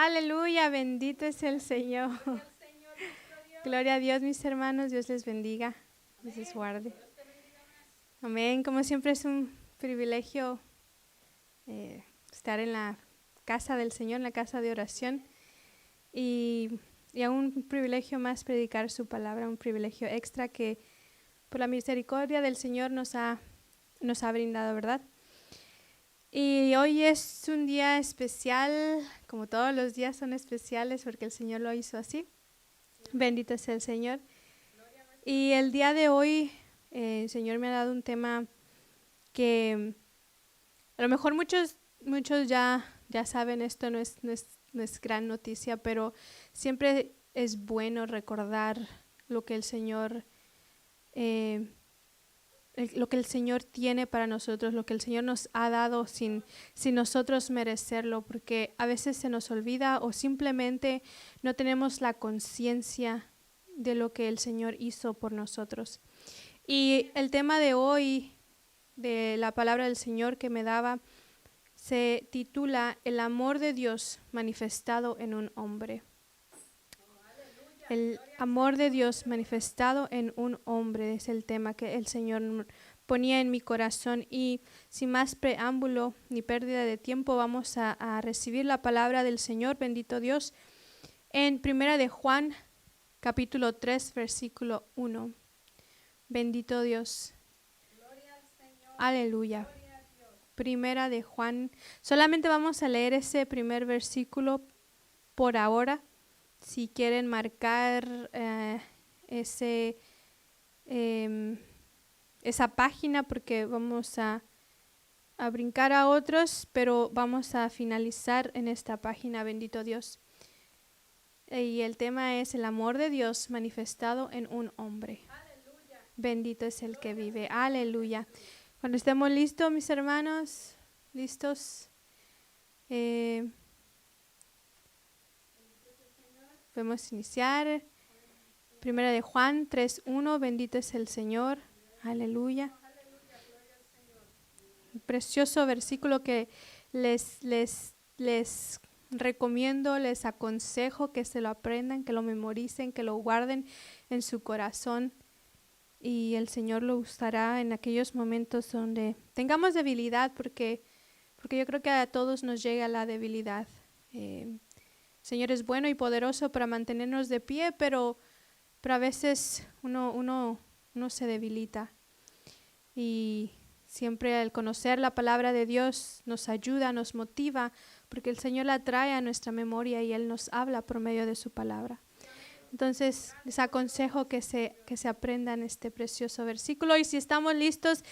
Aleluya, bendito es el Señor. Gloria a Dios, mis hermanos. Dios les bendiga. Dios les guarde. Amén. Como siempre es un privilegio estar en la casa del Señor, en la casa de oración. Y aún un privilegio más predicar su palabra, un privilegio extra que por la misericordia del Señor nos ha brindado, ¿verdad? Y hoy es un día especial, como todos los días son especiales porque el Señor lo hizo así. Bendito sea el Señor. Y el día de hoy el Señor me ha dado un tema que a lo mejor muchos ya saben, esto no es gran noticia, pero siempre es bueno recordar lo que el Señor tiene para nosotros, lo que el Señor nos ha dado sin nosotros merecerlo, porque a veces se nos olvida o simplemente no tenemos la conciencia de lo que el Señor hizo por nosotros. Y el tema de hoy, de la palabra del Señor que me daba, se titula El amor de Dios manifestado en un hombre. El amor de Dios manifestado en un hombre es el tema que el Señor ponía en mi corazón. Y sin más preámbulo ni pérdida de tiempo, vamos a recibir la palabra del Señor, bendito Dios, en Primera de Juan, capítulo 3, versículo 1. Bendito Dios. Gloria al Señor. Aleluya. Gloria a Dios. Primera de Juan. Solamente vamos a leer ese primer versículo por ahora. Si quieren marcar esa página, porque vamos a brincar a otros, pero vamos a finalizar en esta página, bendito Dios. Y el tema es el amor de Dios manifestado en un hombre. Aleluya. Bendito es el que vive. Aleluya. Cuando estemos listos, mis hermanos, listos. Podemos iniciar. Primera de Juan 3:1. Bendito es el Señor. Aleluya. Un precioso versículo que les recomiendo, les aconsejo que se lo aprendan, que lo memoricen, que lo guarden en su corazón. Y el Señor lo usará en aquellos momentos donde tengamos debilidad, porque yo creo que a todos nos llega la debilidad. El Señor es bueno y poderoso para mantenernos de pie, pero a veces uno se debilita. Y siempre al conocer la palabra de Dios nos ayuda, nos motiva, porque el Señor la trae a nuestra memoria y Él nos habla por medio de su palabra. Entonces les aconsejo que se aprendan este precioso versículo. Y si estamos listos,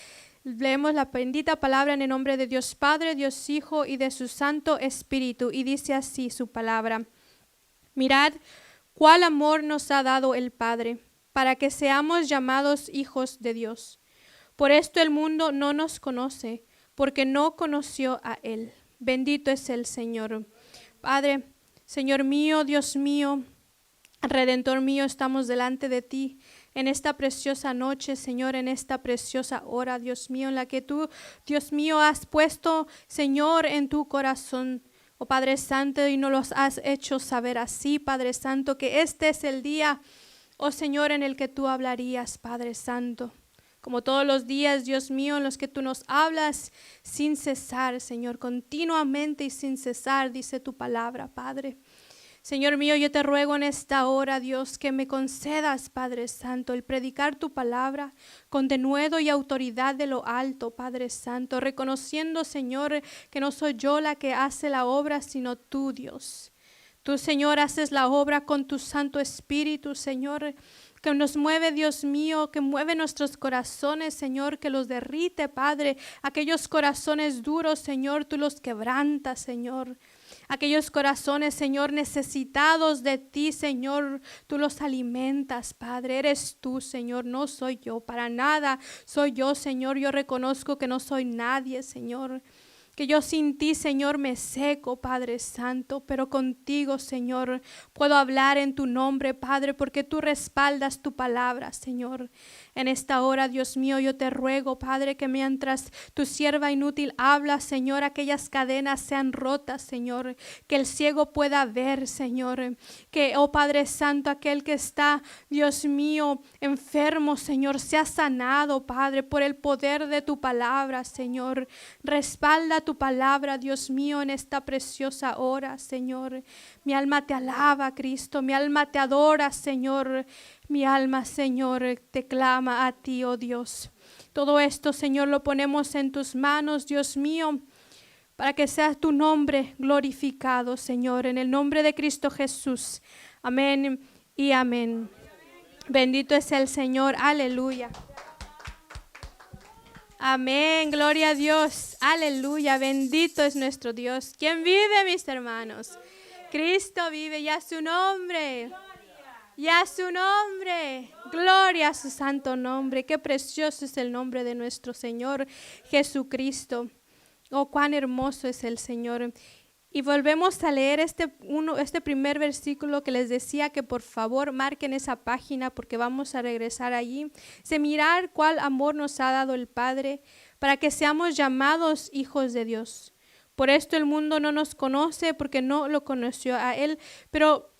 leemos la bendita palabra en el nombre de Dios Padre, Dios Hijo y de su Santo Espíritu. Y dice así su palabra: Mirad cuál amor nos ha dado el Padre, para que seamos llamados hijos de Dios. Por esto el mundo no nos conoce, porque no conoció a Él. Bendito es el Señor. Padre, Señor mío, Dios mío, Redentor mío, estamos delante de ti en esta preciosa noche, Señor, en esta preciosa hora, Dios mío, en la que tú, Dios mío, has puesto, Señor, en tu corazón, oh Padre Santo, y nos los has hecho saber así, Padre Santo, que este es el día, oh Señor, en el que tú hablarías, Padre Santo. Como todos los días, Dios mío, en los que tú nos hablas sin cesar, Señor, continuamente y sin cesar, dice tu palabra, Padre. Señor mío, yo te ruego en esta hora, Dios, que me concedas, Padre Santo, el predicar tu palabra con denuedo y autoridad de lo alto, Padre Santo, reconociendo, Señor, que no soy yo la que hace la obra, sino tú, Dios. Tú, Señor, haces la obra con tu Santo Espíritu, Señor, que nos mueve, Dios mío, que mueve nuestros corazones, Señor, que los derrite, Padre. Aquellos corazones duros, Señor, tú los quebrantas, Señor. Aquellos corazones, Señor, necesitados de ti, Señor, tú los alimentas, Padre. Eres tú, Señor, no soy yo, para nada soy yo, Señor. Yo reconozco que no soy nadie, Señor. que yo sin ti, Señor, me seco, Padre Santo, pero contigo, Señor, puedo hablar en tu nombre, Padre, porque tú respaldas tu palabra, Señor. En esta hora, Dios mío, yo te ruego, Padre, que mientras tu sierva inútil habla, Señor, aquellas cadenas sean rotas, Señor, que el ciego pueda ver, Señor, que, oh Padre Santo, aquel que está, Dios mío, enfermo, Señor, sea sanado, Padre, por el poder de tu palabra, Señor. Respalda tu palabra, Dios mío, en esta preciosa hora, Señor. Mi alma te alaba, Cristo, mi alma te adora, Señor. Mi alma, Señor, te clama a ti, oh Dios. Todo esto, Señor, lo ponemos en tus manos, Dios mío, para que sea tu nombre glorificado, Señor, en el nombre de Cristo Jesús. Amén y amén. Bendito es el Señor, aleluya. Amén, gloria a Dios, aleluya, bendito es nuestro Dios. ¿Quién vive, mis hermanos? Cristo vive, y a su nombre, y a su nombre, gloria a su santo nombre. Qué precioso es el nombre de nuestro Señor Jesucristo. Oh, cuán hermoso es el Señor. Y volvemos a leer este primer versículo que les decía que por favor marquen esa página porque vamos a regresar allí. Dice, mirar cuál amor nos ha dado el Padre para que seamos llamados hijos de Dios. Por esto el mundo no nos conoce porque no lo conoció a Él. Pero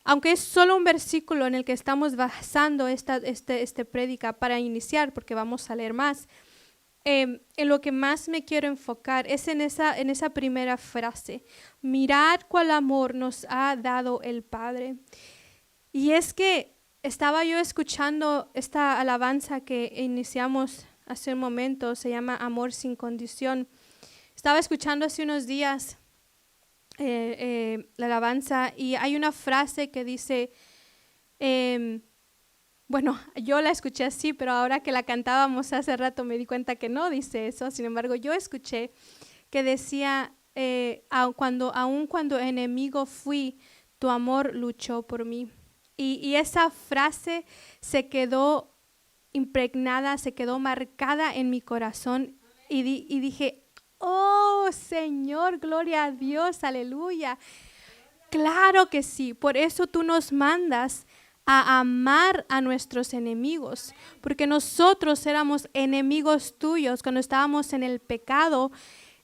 aunque es solo un versículo en el que estamos basando esta prédica para iniciar, porque vamos a leer más, en lo que más me quiero enfocar es en esa primera frase. Mirad cuál amor nos ha dado el Padre. Y es que estaba yo escuchando esta alabanza que iniciamos hace un momento, se llama Amor sin condición. Estaba escuchando hace unos días la alabanza y hay una frase que dice, bueno, yo la escuché así, pero ahora que la cantábamos hace rato me di cuenta que no dice eso. Sin embargo, yo escuché que decía, aun cuando enemigo fui, tu amor luchó por mí. Y esa frase se quedó impregnada, se quedó marcada en mi corazón y dije, oh Señor, gloria a Dios, aleluya. Claro que sí, por eso tú nos mandas a amar a nuestros enemigos, porque nosotros éramos enemigos tuyos cuando estábamos en el pecado,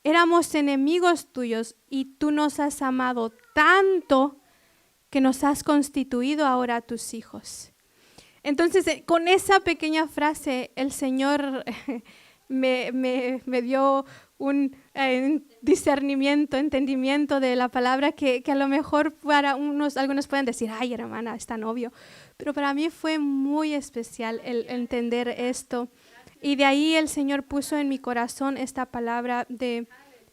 éramos enemigos tuyos y tú nos has amado tanto que nos has constituido ahora tus hijos. Entonces, con esa pequeña frase, el Señor me dio un discernimiento, entendimiento de la palabra que a lo mejor para algunos pueden decir, ay hermana, es tan obvio, pero para mí fue muy especial el entender esto. Y de ahí el Señor puso en mi corazón esta palabra,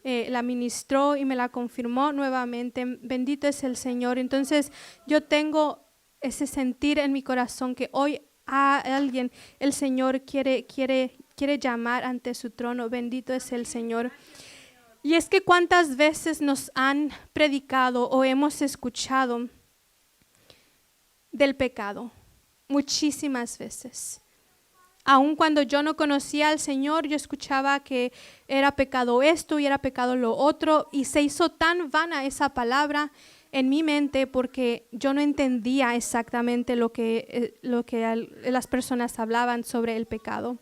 la ministró y me la confirmó nuevamente. Bendito es el Señor. Entonces yo tengo ese sentir en mi corazón que hoy a alguien el Señor quiere llamar ante su trono. Bendito es el Señor. Y es que cuántas veces nos han predicado o hemos escuchado del pecado. Muchísimas veces. Aun cuando yo no conocía al Señor, yo escuchaba que era pecado esto y era pecado lo otro. Y se hizo tan vana esa palabra en mi mente porque yo no entendía exactamente lo que las personas hablaban sobre el pecado.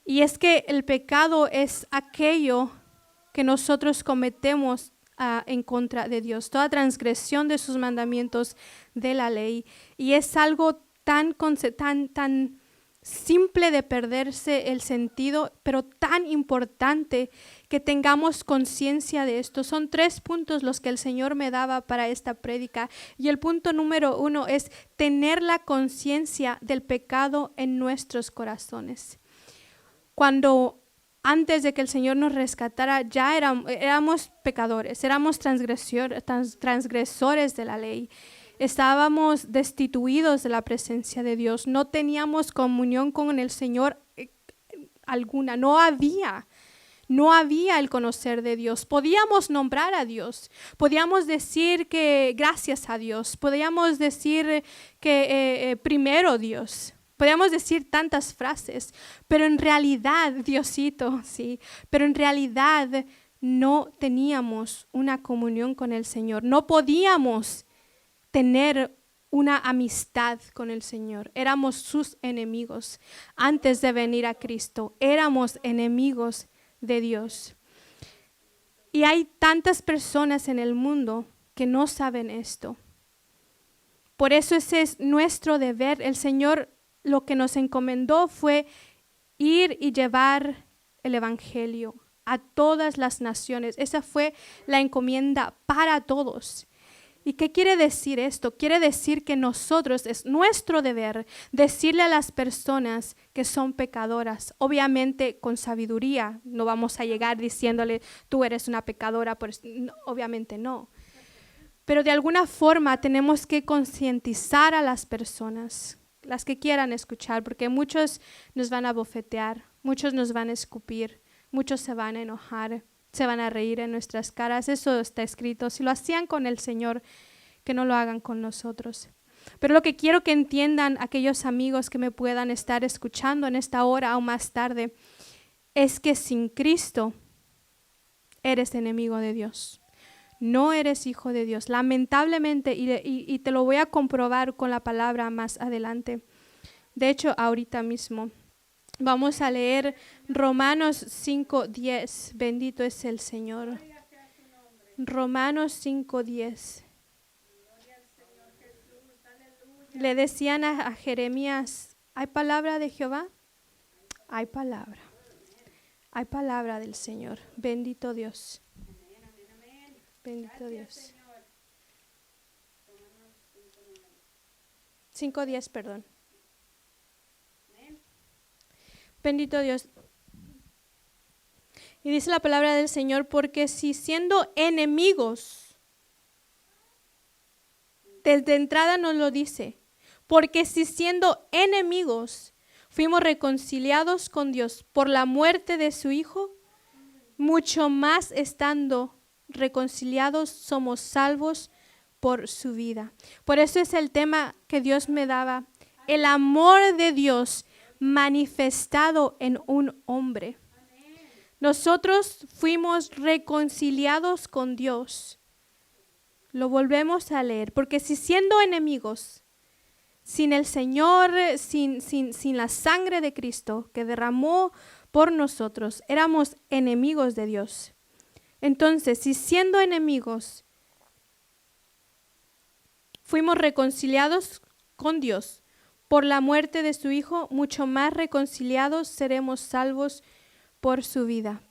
Y es que el pecado es aquello que nosotros cometemos en contra de Dios, toda transgresión de sus mandamientos, de la ley. Y es algo tan simple de perderse el sentido, pero tan importante que tengamos conciencia de esto. Son 3 puntos los que el Señor me daba para esta prédica. Y el punto número 1 es tener la conciencia del pecado en nuestros corazones. Cuando antes de que el Señor nos rescatara, ya éramos pecadores, éramos transgresores de la ley. Estábamos destituidos de la presencia de Dios. No teníamos comunión con el Señor alguna. No había el conocer de Dios. Podíamos nombrar a Dios. Podíamos decir que gracias a Dios. Podíamos decir que primero Dios. Podríamos decir tantas frases, pero en realidad, Diosito, sí, pero en realidad no teníamos una comunión con el Señor. No podíamos tener una amistad con el Señor. Éramos sus enemigos. Antes de venir a Cristo, éramos enemigos de Dios. Y hay tantas personas en el mundo que no saben esto. Por eso ese es nuestro deber. El Señor lo que nos encomendó fue ir y llevar el Evangelio a todas las naciones. Esa fue la encomienda para todos. ¿Y qué quiere decir esto? Quiere decir que nosotros, es nuestro deber decirle a las personas que son pecadoras, obviamente con sabiduría. No vamos a llegar diciéndole, tú eres una pecadora, no, obviamente no. Pero de alguna forma tenemos que concientizar a las personas, las que quieran escuchar, porque muchos nos van a bofetear, muchos nos van a escupir, muchos se van a enojar, se van a reír en nuestras caras. Eso está escrito. Si lo hacían con el Señor, que no lo hagan con nosotros. Pero lo que quiero que entiendan aquellos amigos que me puedan estar escuchando en esta hora o más tarde, es que sin Cristo eres enemigo de Dios. No eres hijo de Dios. Lamentablemente, y te lo voy a comprobar con la palabra más adelante. De hecho, ahorita mismo. Vamos a leer Romanos 5:10. Bendito es el Señor. Romanos 5:10. Le decían a Jeremías, ¿hay palabra de Jehová? Hay palabra. Hay palabra del Señor. Bendito Dios. Bendito Dios. 5:10, perdón. Bendito Dios. Y dice la palabra del Señor, porque si siendo enemigos, desde entrada nos lo dice, porque si siendo enemigos fuimos reconciliados con Dios por la muerte de su Hijo, mucho más estando reconciliados somos salvos por su vida. Por eso es el tema que Dios me daba, el amor de Dios manifestado en un hombre. Nosotros fuimos reconciliados con Dios. Lo volvemos a leer, porque si siendo enemigos, sin el Señor, sin la sangre de Cristo que derramó por nosotros, éramos enemigos de Dios. Entonces, si siendo enemigos, fuimos reconciliados con Dios por la muerte de su Hijo, mucho más reconciliados seremos salvos por su vida.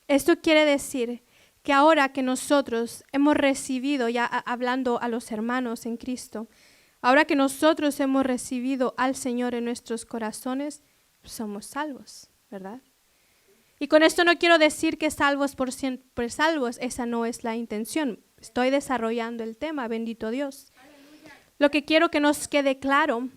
Esto quiere decir que ahora que nosotros hemos recibido, ya hablando a los hermanos en Cristo, ahora que nosotros hemos recibido al Señor en nuestros corazones, somos salvos, ¿verdad? Y con esto no quiero decir que salvos por siempre salvos, esa no es la intención. Estoy desarrollando el tema, bendito Dios. Lo que quiero que nos quede claro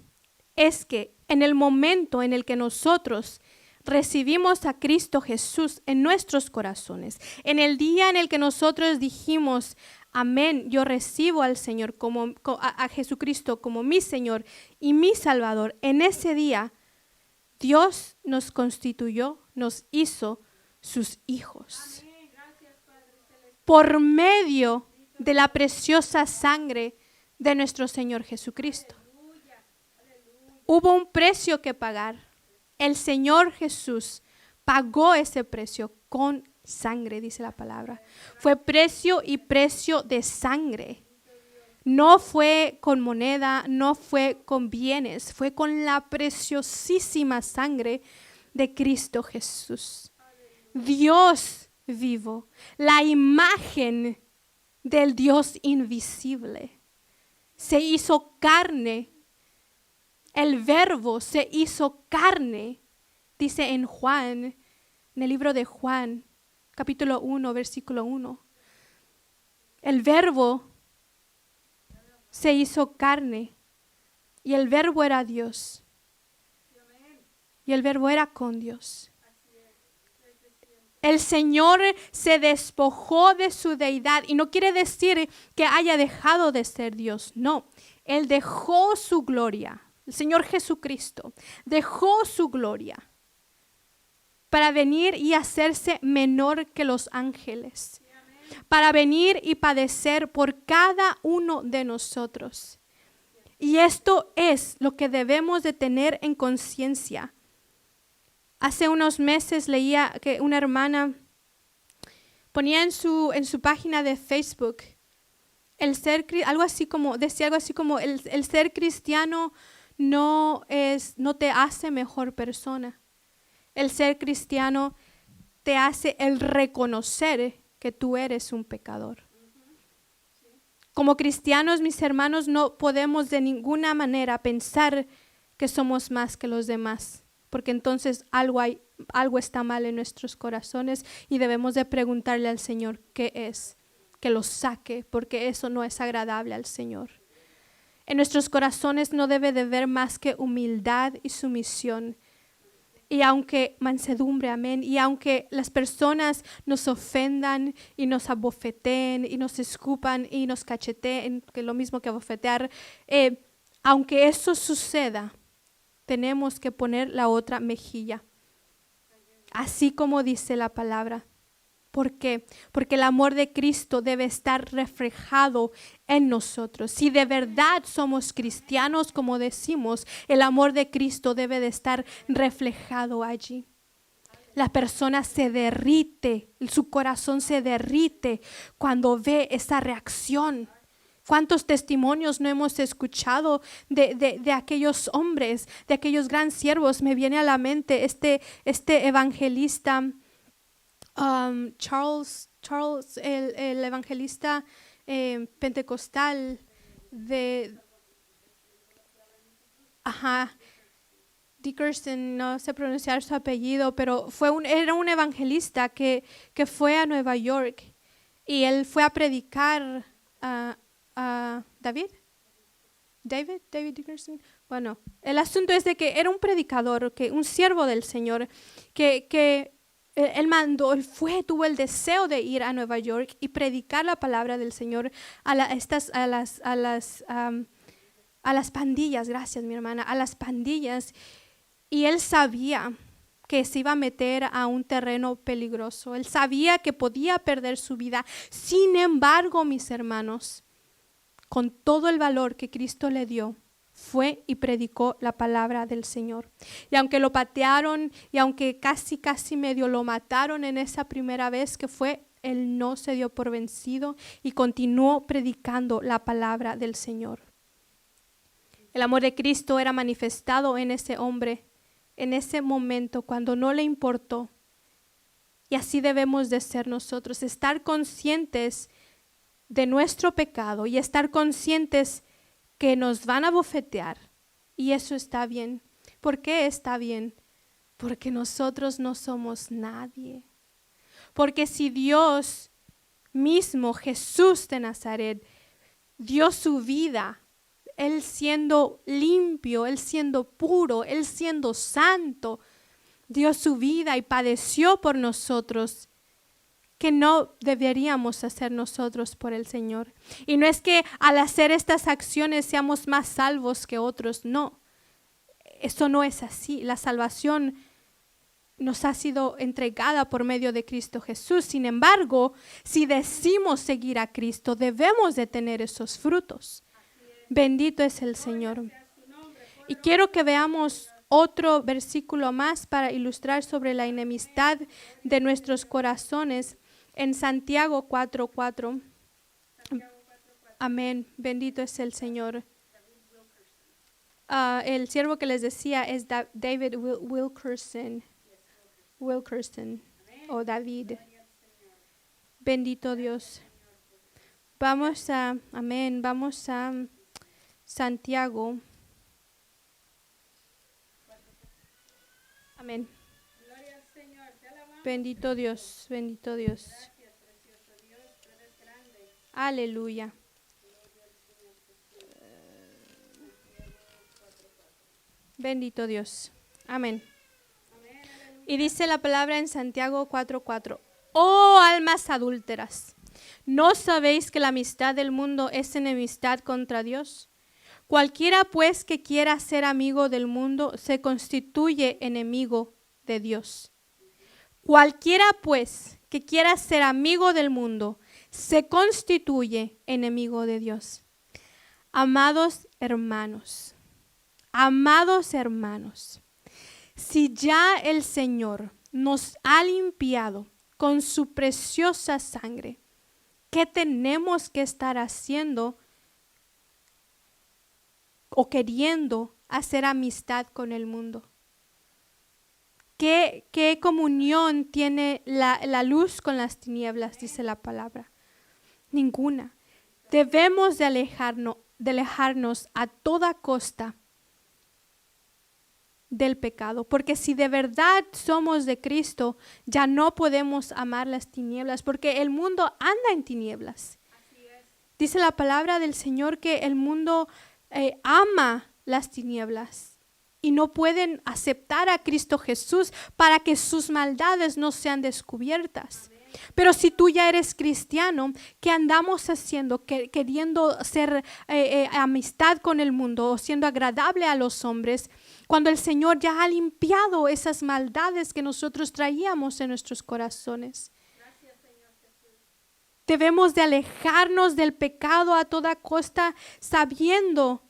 es que en el momento en el que nosotros recibimos a Cristo Jesús en nuestros corazones, en el día en el que nosotros dijimos, amén, yo recibo al Señor, a Jesucristo como mi Señor y mi Salvador, en ese día Dios nos constituyó, nos hizo sus hijos. Por medio de la preciosa sangre de nuestro Señor Jesucristo. Hubo un precio que pagar. El Señor Jesús pagó ese precio con sangre, dice la palabra. Fue precio y precio de sangre. No fue con moneda, no fue con bienes, fue con la preciosísima sangre de Cristo Jesús. Dios vivo, la imagen del Dios invisible, se hizo carne. El Verbo se hizo carne, dice en Juan, en el libro de Juan, capítulo 1, versículo 1. El Verbo se hizo carne y el Verbo era Dios. Y el Verbo era con Dios. El Señor se despojó de su deidad y no quiere decir que haya dejado de ser Dios, no. Él dejó su gloria. el Señor Jesucristo, dejó su gloria para venir y hacerse menor que los ángeles, para venir y padecer por cada uno de nosotros. Y esto es lo que debemos de tener en conciencia. Hace unos meses leía que una hermana ponía en su página de Facebook decía algo así como el ser cristiano no te hace mejor persona. El ser cristiano te hace el reconocer que tú eres un pecador. Como cristianos, mis hermanos, no podemos de ninguna manera pensar que somos más que los demás, porque entonces algo está mal en nuestros corazones y debemos de preguntarle al Señor qué es, que lo saque, porque eso no es agradable al Señor. En nuestros corazones no debe de haber más que humildad y sumisión. Y aunque mansedumbre, amén, y aunque las personas nos ofendan y nos abofeteen y nos escupan y nos cacheteen, que es lo mismo que abofetear, aunque eso suceda, tenemos que poner la otra mejilla, así como dice la palabra. ¿Por qué? Porque el amor de Cristo debe estar reflejado en nosotros. Si de verdad somos cristianos, como decimos, el amor de Cristo debe de estar reflejado allí. La persona se derrite, su corazón se derrite cuando ve esa reacción. ¿Cuántos testimonios no hemos escuchado de aquellos hombres, de aquellos gran siervos? Me viene a la mente este evangelista, Charles, el evangelista pentecostal Dickerson, no sé pronunciar su apellido, pero era un evangelista que fue a Nueva York y él fue a predicar a David Dickerson. Bueno, el asunto es de que era un predicador, un siervo del Señor, que tuvo el deseo de ir a Nueva York y predicar la palabra del Señor a las pandillas, gracias mi hermana, a las pandillas. Y él sabía que se iba a meter a un terreno peligroso. Él sabía que podía perder su vida. Sin embargo, mis hermanos, con todo el valor que Cristo le dio, fue y predicó la palabra del Señor. Y aunque lo patearon y aunque casi medio lo mataron en esa primera vez que fue, él no se dio por vencido y continuó predicando la palabra del Señor. El amor de Cristo era manifestado en ese hombre, en ese momento cuando no le importó. Y así debemos de ser nosotros, estar conscientes de nuestro pecado y estar conscientes que nos van a bofetear, y eso está bien. ¿Por qué está bien? Porque nosotros no somos nadie. Porque si Dios mismo, Jesús de Nazaret, dio su vida, Él siendo limpio, Él siendo puro, Él siendo santo, dio su vida y padeció por nosotros, que no deberíamos hacer nosotros por el Señor. Y no es que al hacer estas acciones seamos más salvos que otros, no. Eso no es así. La salvación nos ha sido entregada por medio de Cristo Jesús. Sin embargo, si decimos seguir a Cristo, debemos de tener esos frutos. Bendito es el Señor. Y quiero que veamos otro versículo más para ilustrar sobre la enemistad de nuestros corazones. En Santiago 4:4. Amén. Bendito es el Señor. El siervo que les decía es David Wilkerson. O David. Bendito Dios. Vamos a Santiago. Amén. Bendito Dios, bendito Dios. Gracias, precioso Dios, tú eres grande. Aleluya. Bendito Dios. Amén. Y dice la palabra en Santiago 4:4. Oh almas adúlteras, ¿no sabéis que la amistad del mundo es enemistad contra Dios? Cualquiera pues que quiera ser amigo del mundo se constituye enemigo de Dios. Cualquiera pues que quiera ser amigo del mundo se constituye enemigo de Dios. Amados hermanos, si ya el Señor nos ha limpiado con su preciosa sangre, ¿qué tenemos que estar haciendo o queriendo hacer amistad con el mundo? ¿Qué comunión tiene la luz con las tinieblas? Dice la palabra. Ninguna. Debemos de alejarnos a toda costa del pecado, porque si de verdad somos de Cristo, ya no podemos amar las tinieblas, porque el mundo anda en tinieblas. Dice la palabra del Señor que el mundo ama las tinieblas y no pueden aceptar a Cristo Jesús para que sus maldades no sean descubiertas. Pero si tú ya eres cristiano, ¿qué andamos haciendo? Queriendo hacer amistad con el mundo o siendo agradable a los hombres, cuando el Señor ya ha limpiado esas maldades que nosotros traíamos en nuestros corazones. Debemos de alejarnos del pecado a toda costa, sabiendo,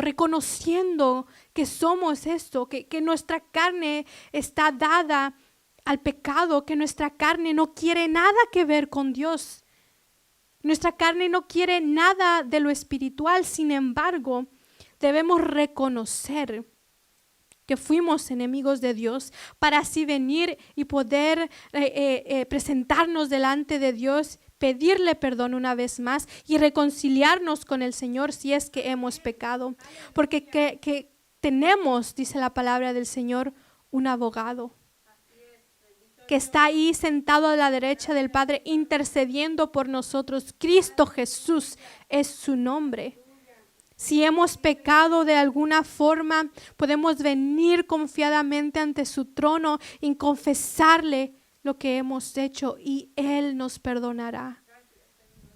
reconociendo que somos esto, que nuestra carne está dada al pecado, que nuestra carne no quiere nada que ver con Dios. Nuestra carne no quiere nada de lo espiritual. Sin embargo, debemos reconocer que fuimos enemigos de Dios para así venir y poder presentarnos delante de Dios, pedirle perdón una vez más y reconciliarnos con el Señor si es que hemos pecado. Porque que tenemos, dice la palabra del Señor, un abogado que está ahí sentado a la derecha del Padre intercediendo por nosotros. Cristo Jesús es su nombre. Si hemos pecado de alguna forma, podemos venir confiadamente ante su trono y confesarle lo que hemos hecho y Él nos perdonará.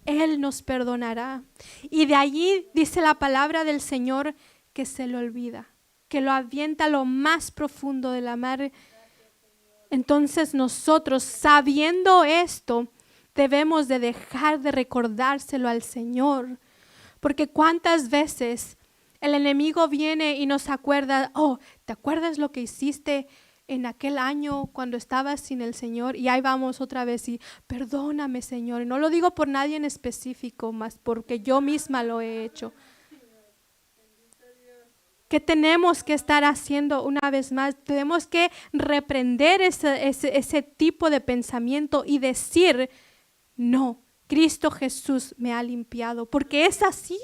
Él nos perdonará. Y de allí dice la palabra del Señor que se lo olvida, que lo avienta a lo más profundo de la mar. Entonces nosotros, sabiendo esto, debemos de dejar de recordárselo al Señor. Porque cuántas veces el enemigo viene y nos acuerda, ¿te acuerdas lo que hiciste en aquel año cuando estabas sin el Señor? Y ahí vamos otra vez y perdóname, Señor. Y no lo digo por nadie en específico, más porque yo misma lo he hecho. ¿Qué tenemos que estar haciendo una vez más? Tenemos que reprender ese tipo de pensamiento y decir, no, Cristo Jesús me ha limpiado, porque es así.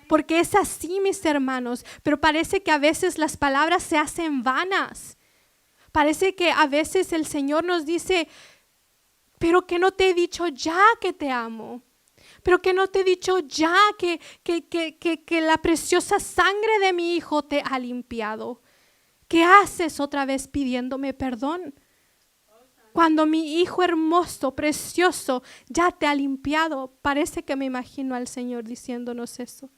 Porque es así, mis hermanos. Pero parece que a veces las palabras se hacen vanas. Parece que a veces el Señor nos dice, pero que no te he dicho ya que te amo. Pero que no te he dicho ya que la preciosa sangre de mi Hijo te ha limpiado. ¿Qué haces otra vez pidiéndome perdón? Cuando mi Hijo hermoso, precioso, ya te ha limpiado. Parece que me imagino al Señor diciéndonos eso.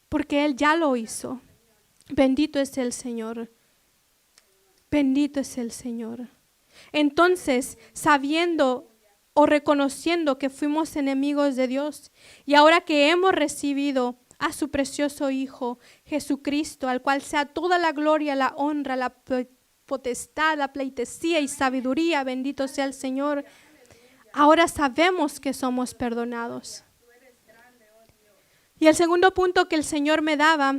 Porque Él ya lo hizo. Bendito es el Señor. Bendito es el Señor. Entonces, sabiendo o reconociendo que fuimos enemigos de Dios y ahora que hemos recibido a su precioso Hijo Jesucristo, al cual sea toda la gloria, la honra, la potestad, la pleitesía y sabiduría, bendito sea el Señor, ahora sabemos que somos perdonados. Y el segundo punto que el Señor me daba,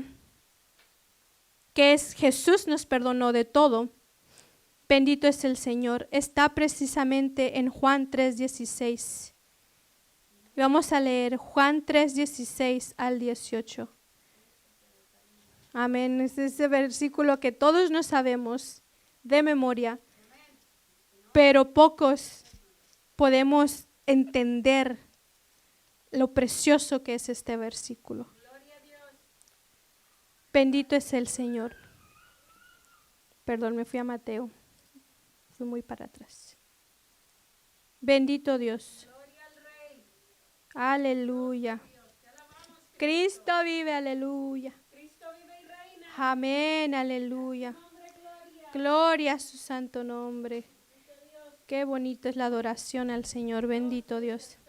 que es Jesús nos perdonó de todo. Bendito es el Señor. Está precisamente en Juan 3:16. Vamos a leer Juan 3:16 al 18. Amén. Es ese versículo que todos nos sabemos de memoria, pero pocos podemos entender lo precioso que es este versículo. Bendito es el Señor. Perdón, me fui a Mateo. Fui muy para atrás. Bendito Dios. Aleluya. Cristo vive, aleluya. Cristo vive y reina. Amén, aleluya. Nombre, gloria. Gloria a su santo nombre. Qué bonito es la adoración al Señor, bendito Dios.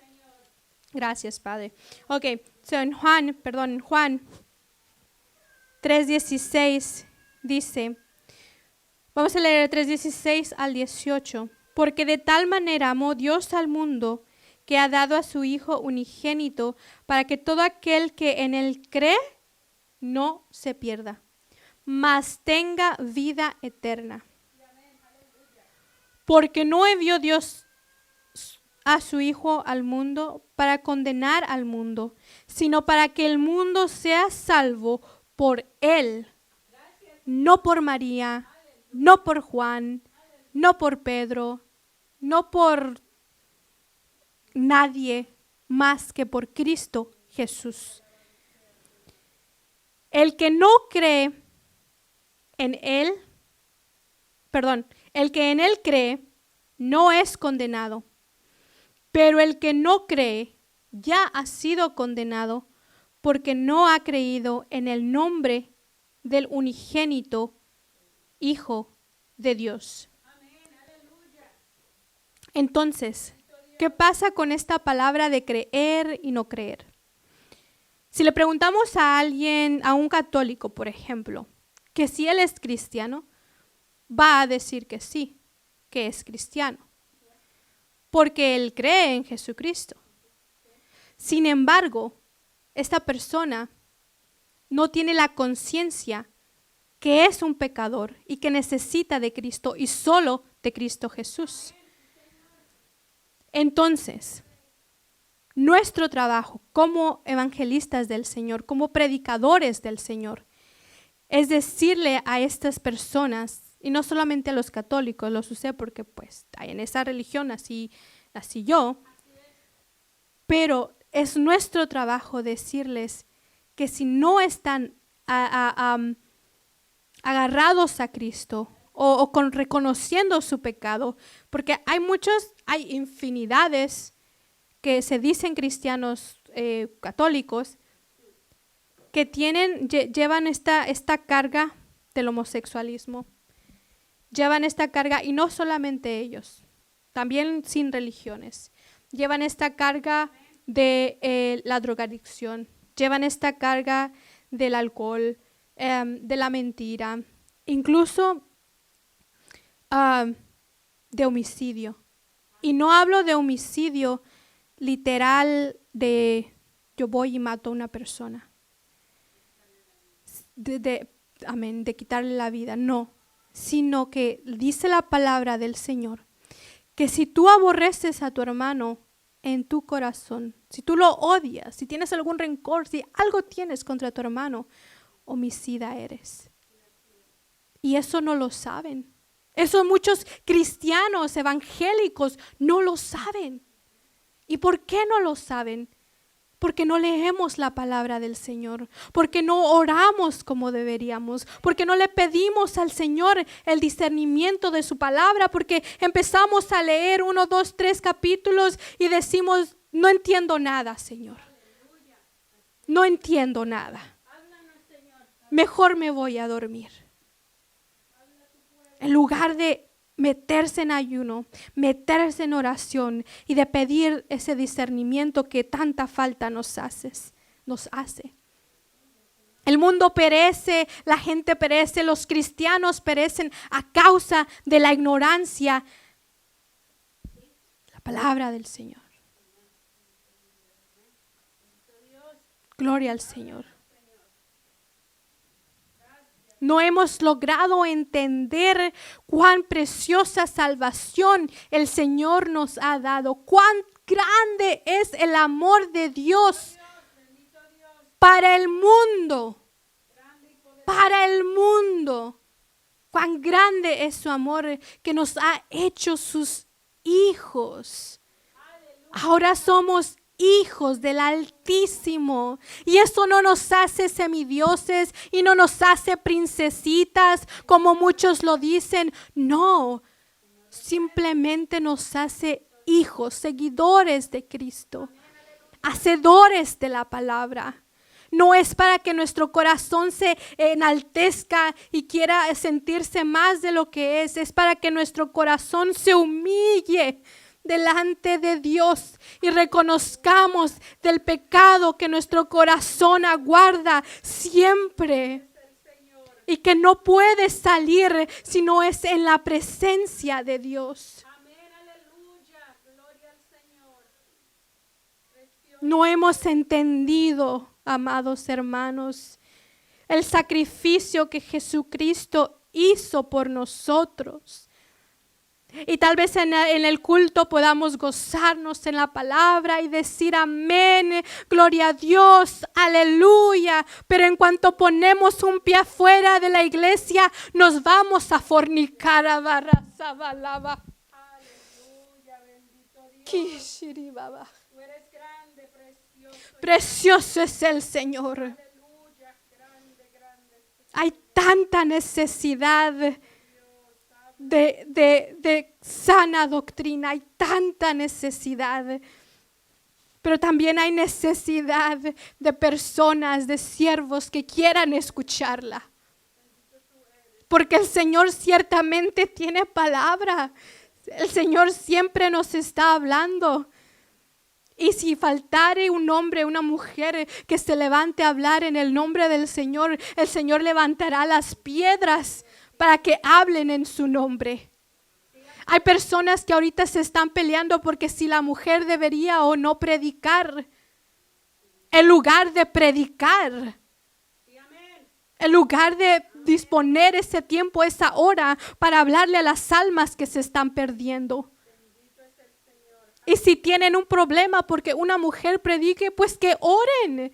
Gracias, Padre. Ok, so en Juan 3:16 dice, vamos a leer el 3:16 al 18. Porque de tal manera amó Dios al mundo que ha dado a su Hijo unigénito para que todo aquel que en él cree no se pierda, mas tenga vida eterna. Porque no envió Dios a su Hijo al mundo para condenar al mundo, sino para que el mundo sea salvo por él. No por María, no por Juan, no por Pedro, no por nadie más que por Cristo Jesús. El que no cree en él, el que en él cree no es condenado, pero el que no cree ya ha sido condenado porque no ha creído en el nombre del unigénito Hijo de Dios. Entonces, ¿qué pasa con esta palabra de creer y no creer? Si le preguntamos a alguien, a un católico, por ejemplo, que si él es cristiano, va a decir que sí, que es cristiano, porque él cree en Jesucristo. Sin embargo, esta persona no tiene la conciencia que es un pecador y que necesita de Cristo y solo de Cristo Jesús. Entonces, nuestro trabajo como evangelistas del Señor, como predicadores del Señor, es decirle a estas personas, y no solamente a los católicos, lo sucede porque pues en esa religión nací yo, pero es nuestro trabajo decirles que si no están agarrados a Cristo o reconociendo su pecado, porque hay infinidades que se dicen cristianos católicos que llevan esta carga del homosexualismo, llevan esta carga, y no solamente ellos, también sin religiones, llevan esta carga de la drogadicción, llevan esta carga del alcohol, de la mentira, incluso de homicidio. Y no hablo de homicidio literal de yo voy y mato a una persona, de quitarle la vida, no, sino que dice la palabra del Señor que si tú aborreces a tu hermano en tu corazón, si tú lo odias, si tienes algún rencor, si algo tienes contra tu hermano, homicida eres. Y eso no lo saben. Eso muchos cristianos evangélicos no lo saben. ¿Y por qué no lo saben? Porque no leemos la palabra del Señor, porque no oramos como deberíamos, porque no le pedimos al Señor el discernimiento de su palabra, porque empezamos a leer 1, 2, 3 capítulos y decimos, no entiendo nada, Señor. No entiendo nada. Mejor me voy a dormir. En lugar de meterse en ayuno, meterse en oración y de pedir ese discernimiento que tanta falta nos hace. El mundo perece, la gente perece, los cristianos perecen a causa de la ignorancia. La palabra del Señor. Gloria al Señor. No hemos logrado entender cuán preciosa salvación el Señor nos ha dado. Cuán grande es el amor de Dios para el mundo. Para el mundo. Cuán grande es su amor que nos ha hecho sus hijos. Ahora somos hijos del Altísimo, y eso no nos hace semidioses y no nos hace princesitas como muchos lo dicen. No, simplemente nos hace hijos, seguidores de Cristo, hacedores de la palabra. No es para que nuestro corazón se enaltezca y quiera sentirse más de lo que es. Es para que nuestro corazón se humille delante de Dios y reconozcamos del pecado que nuestro corazón aguarda siempre y que no puede salir si no es en la presencia de Dios. Amén, aleluya. Gloria al Señor. Precioso. No hemos entendido, amados hermanos, el sacrificio que Jesucristo hizo por nosotros. Y tal vez en el culto podamos gozarnos en la palabra y decir amén, gloria a Dios, aleluya. Pero en cuanto ponemos un pie afuera de la iglesia, nos vamos a fornicar a Barrazabalaba. Aleluya, bendito Dios. Kishiribaba. Tú eres grande, precioso. Precioso es el Señor. Aleluya, grande, grande. Hay tanta necesidad de sana doctrina, hay tanta necesidad, pero también hay necesidad de personas, de siervos que quieran escucharla, porque el Señor ciertamente tiene palabra, el Señor siempre nos está hablando. Y si faltare un hombre, una mujer que se levante a hablar en el nombre del Señor, el Señor levantará las piedras para que hablen en su nombre. Hay personas que ahorita se están peleando porque si la mujer debería o no predicar, en lugar de predicar, en lugar de disponer ese tiempo, esa hora para hablarle a las almas que se están perdiendo. Y si tienen un problema porque una mujer predique, pues que oren.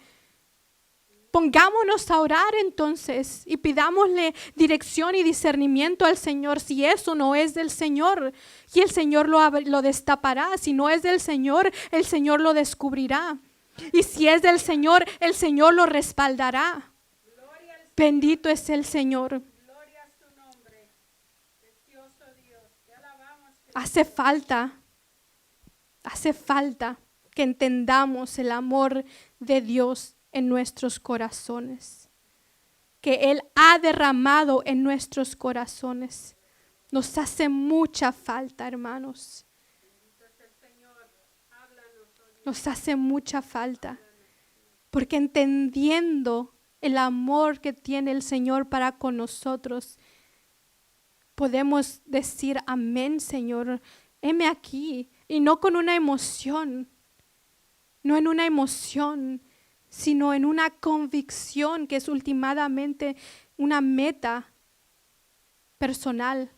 Pongámonos a orar entonces y pidámosle dirección y discernimiento al Señor si eso no es del Señor. Y el Señor lo destapará. Si no es del Señor, el Señor lo descubrirá. Y si es del Señor, el Señor lo respaldará. Bendito es el Señor. Gloria a su nombre. Precioso Dios. Te alabamos. Hace falta que entendamos el amor de Dios en nuestros corazones, que Él ha derramado en nuestros corazones. Nos hace mucha falta, hermanos. Nos hace mucha falta, porque entendiendo el amor que tiene el Señor para con nosotros, podemos decir amén, Señor, heme aquí, y no con una emoción, no en una emoción, sino en una convicción que es últimamente una meta personal.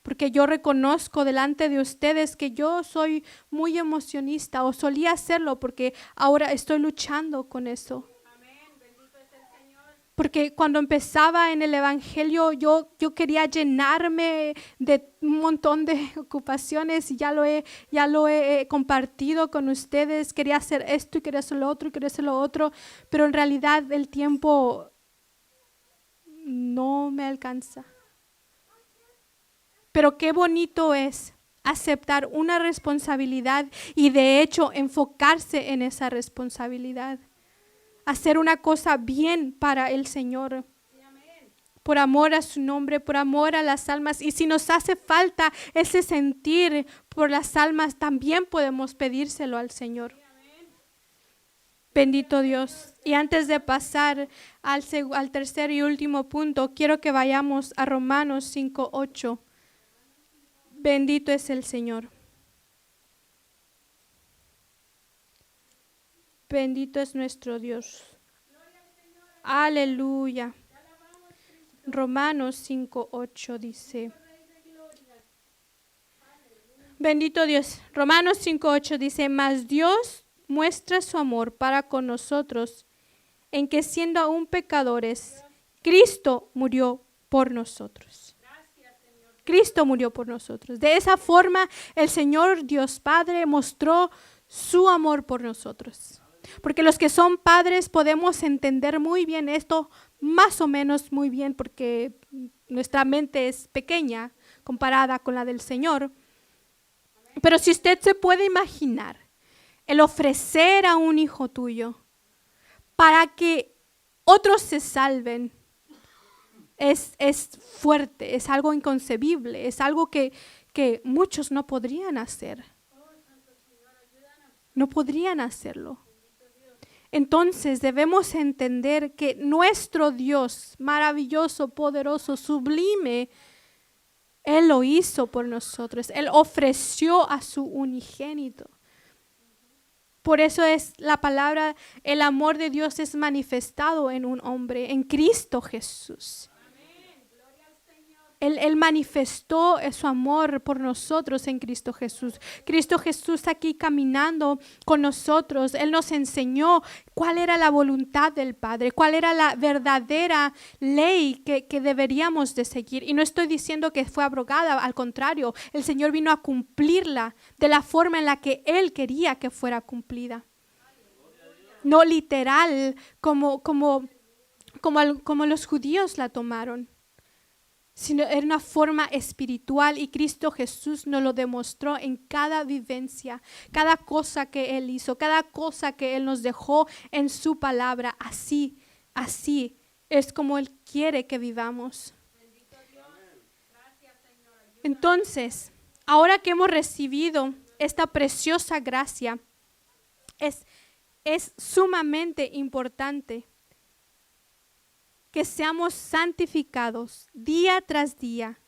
Porque yo reconozco delante de ustedes que yo soy muy emocionista o solía hacerlo porque ahora estoy luchando con eso. Porque cuando empezaba en el Evangelio yo quería llenarme de un montón de ocupaciones y ya lo he compartido con ustedes. Quería hacer esto y quería hacer lo otro y quería hacer lo otro, pero en realidad el tiempo no me alcanza. Pero qué bonito es aceptar una responsabilidad y de hecho enfocarse en esa responsabilidad. Hacer una cosa bien para el Señor, por amor a su nombre, por amor a las almas. Y si nos hace falta ese sentir por las almas, también podemos pedírselo al Señor. Bendito Dios. Y antes de pasar al tercer y último punto, quiero que vayamos a Romanos 5:8. Bendito es el Señor. Bendito es nuestro Dios. Aleluya. Romanos 5:8 dice. Bendito Dios. Romanos 5:8 dice, mas Dios muestra su amor para con nosotros en que siendo aún pecadores, Cristo murió por nosotros. Cristo murió por nosotros. De esa forma, el Señor Dios Padre mostró su amor por nosotros. Porque los que son padres podemos entender muy bien esto, más o menos muy bien, porque nuestra mente es pequeña comparada con la del Señor. Pero si usted se puede imaginar el ofrecer a un hijo tuyo para que otros se salven, es fuerte, es algo inconcebible, es algo que muchos no podrían hacer. No podrían hacerlo. Entonces debemos entender que nuestro Dios, maravilloso, poderoso, sublime, Él lo hizo por nosotros. Él ofreció a su unigénito. Por eso es la palabra, el amor de Dios es manifestado en un hombre, en Cristo Jesús. Él manifestó su amor por nosotros en Cristo Jesús. Cristo Jesús aquí caminando con nosotros. Él nos enseñó cuál era la voluntad del Padre, cuál era la verdadera ley que deberíamos de seguir. Y no estoy diciendo que fue abrogada, al contrario, el Señor vino a cumplirla de la forma en la que Él quería que fuera cumplida. No literal como los judíos la tomaron, sino en una forma espiritual, y Cristo Jesús nos lo demostró en cada vivencia, cada cosa que Él hizo, cada cosa que Él nos dejó en su palabra. Así es como Él quiere que vivamos. Entonces, ahora que hemos recibido esta preciosa gracia, es sumamente importante que seamos santificados día tras día.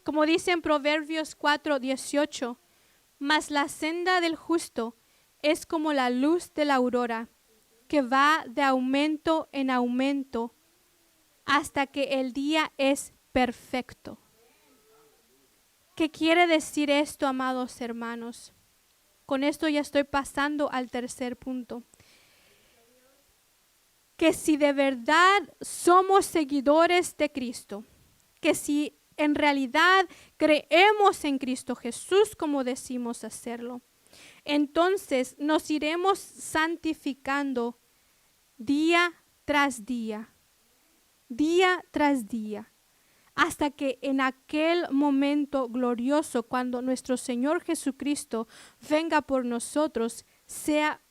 Como dice en Proverbios 4:18, mas la senda del justo es como la luz de la aurora, que va de aumento en aumento hasta que el día es perfecto. ¿Qué quiere decir esto, amados hermanos? Con esto ya estoy pasando al tercer punto. Que si de verdad somos seguidores de Cristo, que si en realidad creemos en Cristo Jesús como decimos hacerlo, entonces nos iremos santificando día tras día, hasta que en aquel momento glorioso, cuando nuestro Señor Jesucristo venga por nosotros, sea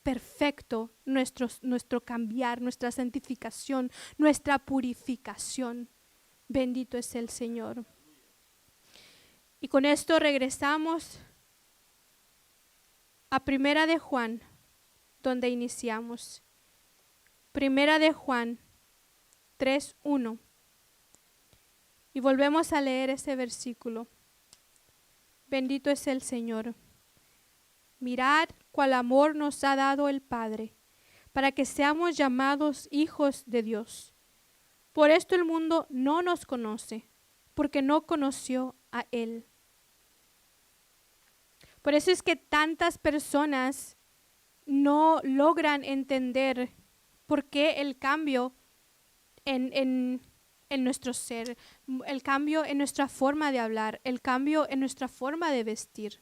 perfecto nuestro cambiar, nuestra santificación, nuestra purificación. Bendito es el Señor. Y con esto regresamos a Primera de Juan, donde iniciamos. Primera de Juan 3:1. Y volvemos a leer ese versículo. Bendito es el Señor. Mirad cuál amor nos ha dado el Padre, para que seamos llamados hijos de Dios. Por esto el mundo no nos conoce, porque no conoció a Él. Por eso es que tantas personas no logran entender por qué el cambio en nuestro ser, el cambio en nuestra forma de hablar, el cambio en nuestra forma de vestir.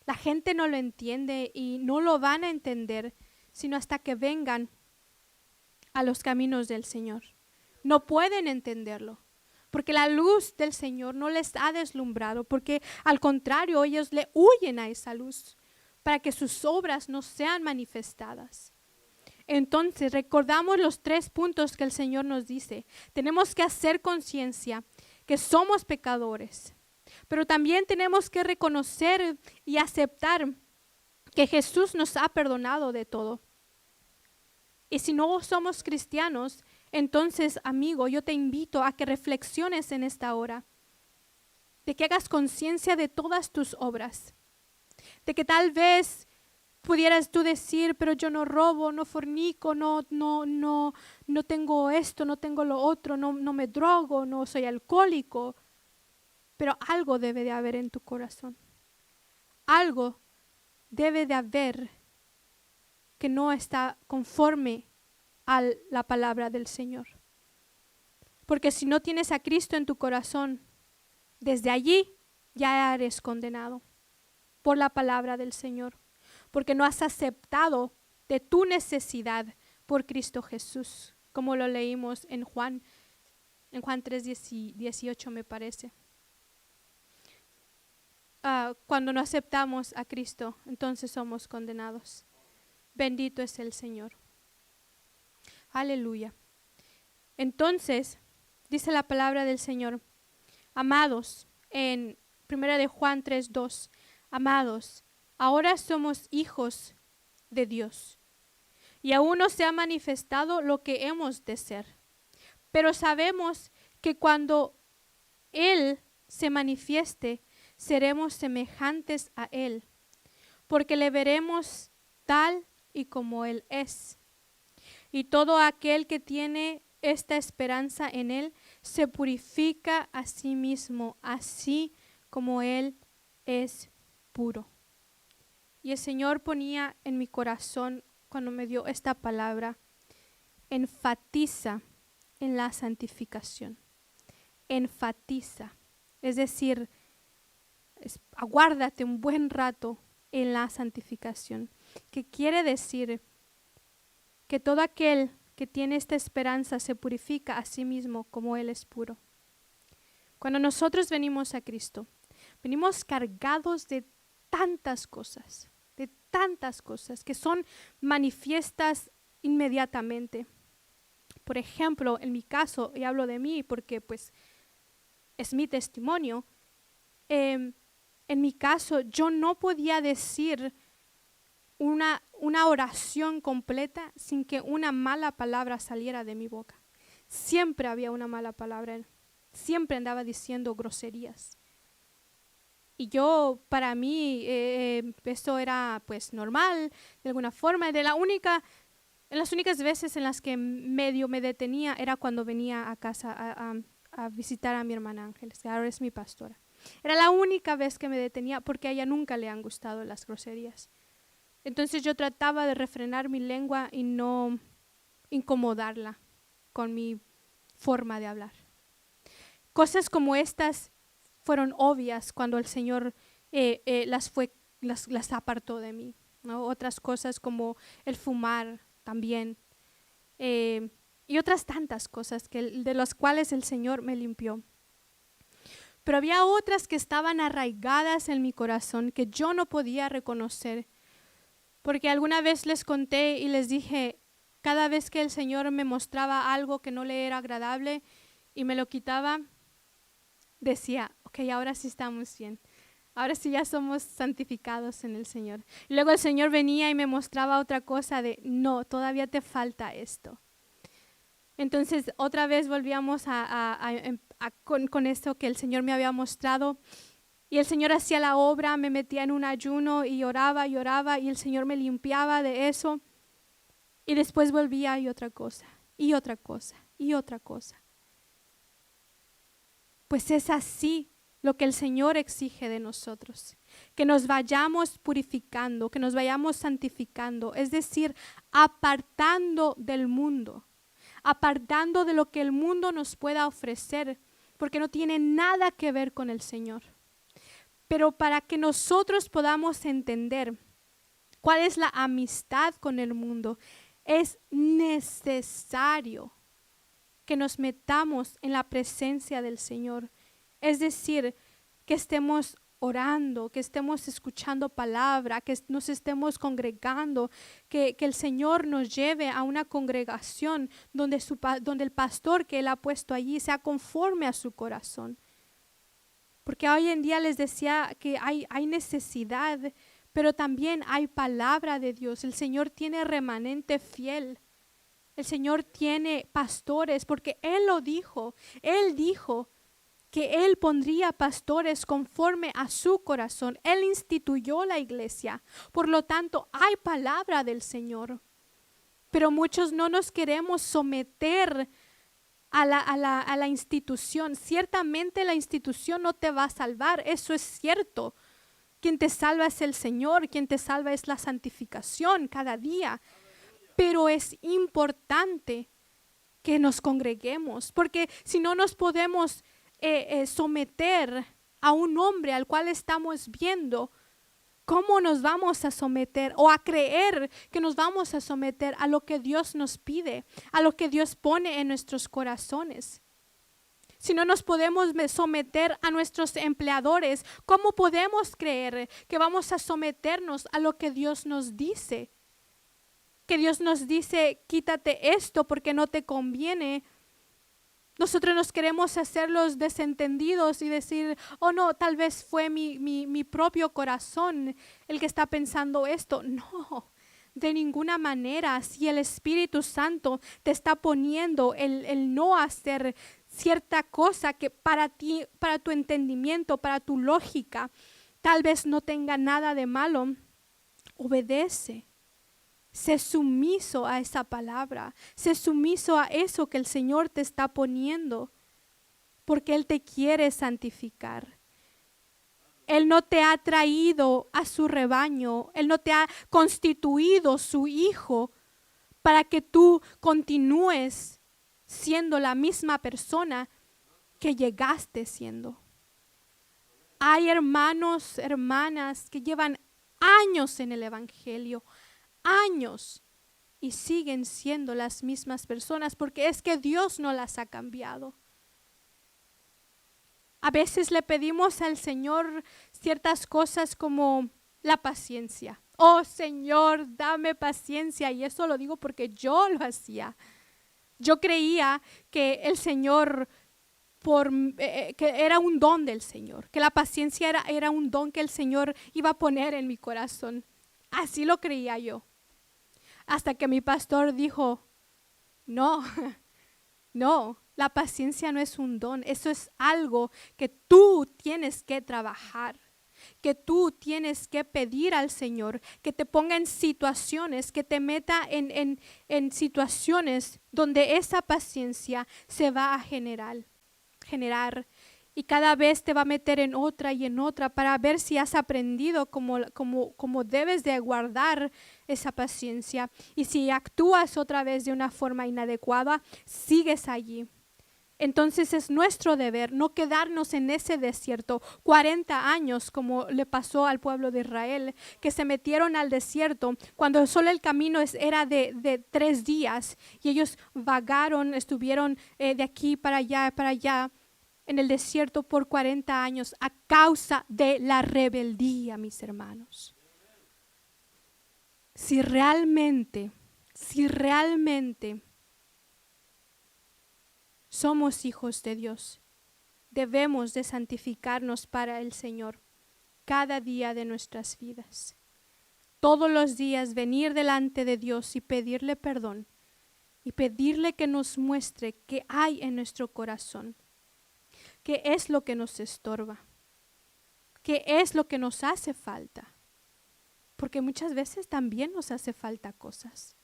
La gente no lo entiende y no lo van a entender sino hasta que vengan a los caminos del Señor. No pueden entenderlo porque la luz del Señor no les ha deslumbrado, porque al contrario ellos le huyen a esa luz para que sus obras no sean manifestadas. Entonces recordamos los 3 puntos que el Señor nos dice. Tenemos que hacer conciencia que somos pecadores, pero también tenemos que reconocer y aceptar que Jesús nos ha perdonado de todo. Y si no somos cristianos, entonces, amigo, yo te invito a que reflexiones en esta hora, de que hagas conciencia de todas tus obras, de que tal vez pudieras tú decir, pero yo no robo, no fornico, no tengo esto, no tengo lo otro, no me drogo, no soy alcohólico. Pero algo debe de haber en tu corazón. Algo debe de haber que no está conforme a la palabra del Señor. Porque si no tienes a Cristo en tu corazón, desde allí ya eres condenado por la palabra del Señor. Porque no has aceptado de tu necesidad por Cristo Jesús, como lo leímos en Juan 3:18 me parece. Cuando no aceptamos a Cristo, entonces somos condenados. Bendito es el Señor. Aleluya. Entonces, dice la palabra del Señor, amados, en 1 de Juan 3:2, amados, ahora somos hijos de Dios y aún no se ha manifestado lo que hemos de ser. Pero sabemos que cuando Él se manifieste, seremos semejantes a Él, porque le veremos tal y como Él es. Y todo aquel que tiene esta esperanza en Él se purifica a sí mismo, así como Él es puro. Y el Señor ponía en mi corazón, cuando me dio esta palabra, enfatiza en la santificación. Enfatiza, es decir, aguárdate un buen rato en la santificación, que quiere decir que todo aquel que tiene esta esperanza se purifica a sí mismo como Él es puro. Cuando nosotros venimos a Cristo, venimos cargados de tantas cosas que son manifiestas inmediatamente. Por ejemplo, en mi caso, y hablo de mí porque pues es mi testimonio, en mi caso yo no podía decir una oración completa sin que una mala palabra saliera de mi boca. Siempre había una mala palabra, siempre andaba diciendo groserías. Y yo, para mí, esto era pues normal, de alguna forma. En las únicas veces en las que medio me detenía era cuando venía a casa a visitar a mi hermana Ángeles, que ahora es mi pastora. Era la única vez que me detenía porque a ella nunca le han gustado las groserías. Entonces yo trataba de refrenar mi lengua y no incomodarla con mi forma de hablar. Cosas como estas fueron obvias cuando el Señor las apartó de mí, ¿no? Otras cosas como el fumar también, y otras tantas cosas de las cuales el Señor me limpió. Pero había otras que estaban arraigadas en mi corazón que yo no podía reconocer, porque alguna vez les conté y les dije, cada vez que el Señor me mostraba algo que no le era agradable y me lo quitaba, decía, ok, ahora sí estamos bien. Ahora sí ya somos santificados en el Señor. Y luego el Señor venía y me mostraba otra cosa de, no, todavía te falta esto. Entonces otra vez volvíamos con esto que el Señor me había mostrado. Y el Señor hacía la obra, me metía en un ayuno y oraba y el Señor me limpiaba de eso. Y después volvía y otra cosa, y otra cosa, y otra cosa. Pues es así lo que el Señor exige de nosotros, que nos vayamos purificando, que nos vayamos santificando, es decir, apartando del mundo, apartando de lo que el mundo nos pueda ofrecer, porque no tiene nada que ver con el Señor. Pero para que nosotros podamos entender cuál es la amistad con el mundo, es necesario que nos metamos en la presencia del Señor. Es decir, que estemos orando, que estemos escuchando palabra, que nos estemos congregando, que el Señor nos lleve a una congregación donde el pastor que Él ha puesto allí sea conforme a su corazón. Porque hoy en día les decía que hay necesidad, pero también hay palabra de Dios. El Señor tiene remanente fiel. El Señor tiene pastores, porque Él lo dijo. Él dijo que Él pondría pastores conforme a su corazón. Él instituyó la iglesia. Por lo tanto, hay palabra del Señor. Pero muchos no nos queremos someter a la institución. Ciertamente la institución no te va a salvar, eso es cierto. Quien te salva es el Señor, quien te salva es la santificación cada día. Pero es importante que nos congreguemos, porque si no nos podemos someter a un hombre al cual estamos viendo, ¿cómo nos vamos a someter o a creer que nos vamos a someter a lo que Dios nos pide, a lo que Dios pone en nuestros corazones? Si no nos podemos someter a nuestros empleadores, ¿cómo podemos creer que vamos a someternos a lo que Dios nos dice? que Dios nos dice, quítate esto porque no te conviene, nosotros nos queremos hacer los desentendidos y decir, oh no, tal vez fue mi propio corazón el que está pensando esto. No, de ninguna manera. Si el Espíritu Santo te está poniendo el no hacer cierta cosa que para ti, para tu entendimiento, para tu lógica, tal vez no tenga nada de malo, obedece. Sé sumiso a esa palabra, sé sumiso a eso que el Señor te está poniendo, porque Él te quiere santificar. Él no te ha traído a su rebaño, Él no te ha constituido su hijo para que tú continúes siendo la misma persona que llegaste siendo. Hay hermanos, hermanas que llevan años en el Evangelio, años, y siguen siendo las mismas personas porque es que Dios no las ha cambiado. A veces le pedimos al Señor ciertas cosas como la paciencia. Oh Señor, dame paciencia, y eso lo digo porque yo lo hacía. Yo creía que el Señor que era un don del Señor, que la paciencia era un don que el Señor iba a poner en mi corazón. Así lo creía yo. Hasta que mi pastor dijo, no, no, la paciencia no es un don, eso es algo que tú tienes que trabajar, que tú tienes que pedir al Señor, que te ponga en situaciones, que te meta en situaciones donde esa paciencia se va a generar. Y cada vez te va a meter en otra y en otra para ver si has aprendido cómo debes de guardar esa paciencia. Y si actúas otra vez de una forma inadecuada, sigues allí. Entonces es nuestro deber no quedarnos en ese desierto 40 años como le pasó al pueblo de Israel, que se metieron al desierto cuando solo el camino era de 3 días y ellos vagaron, estuvieron de aquí para allá en el desierto por 40 años a causa de la rebeldía, mis hermanos. Si realmente somos hijos de Dios, debemos de santificarnos para el Señor cada día de nuestras vidas. Todos los días venir delante de Dios y pedirle perdón y pedirle que nos muestre qué hay en nuestro corazón. ¿Qué es lo que nos estorba? ¿Qué es lo que nos hace falta? Porque muchas veces también nos hace falta cosas.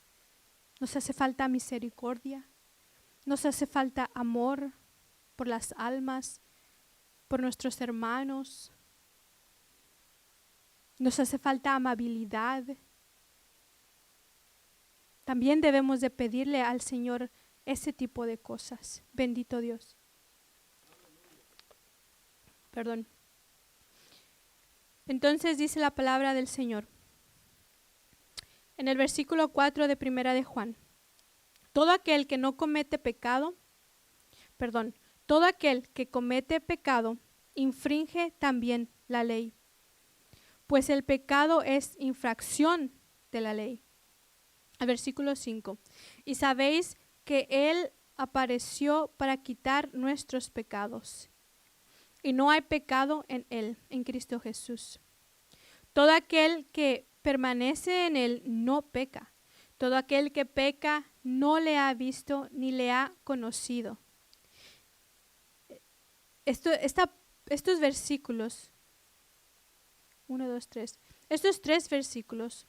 Nos hace falta misericordia, nos hace falta amor por las almas, por nuestros hermanos. Nos hace falta amabilidad. También debemos de pedirle al Señor ese tipo de cosas. Bendito Dios. Perdón. Entonces dice la palabra del Señor en el versículo 4 de Primera de Juan: todo aquel que comete pecado infringe también la ley, pues el pecado es infracción de la ley. El versículo 5: y sabéis que Él apareció para quitar nuestros pecados, y no hay pecado en Él, en Cristo Jesús. Todo aquel que permanece en Él no peca. Todo aquel que peca no le ha visto ni le ha conocido. Estos versículos, 1, 2, 3, estos 3 versículos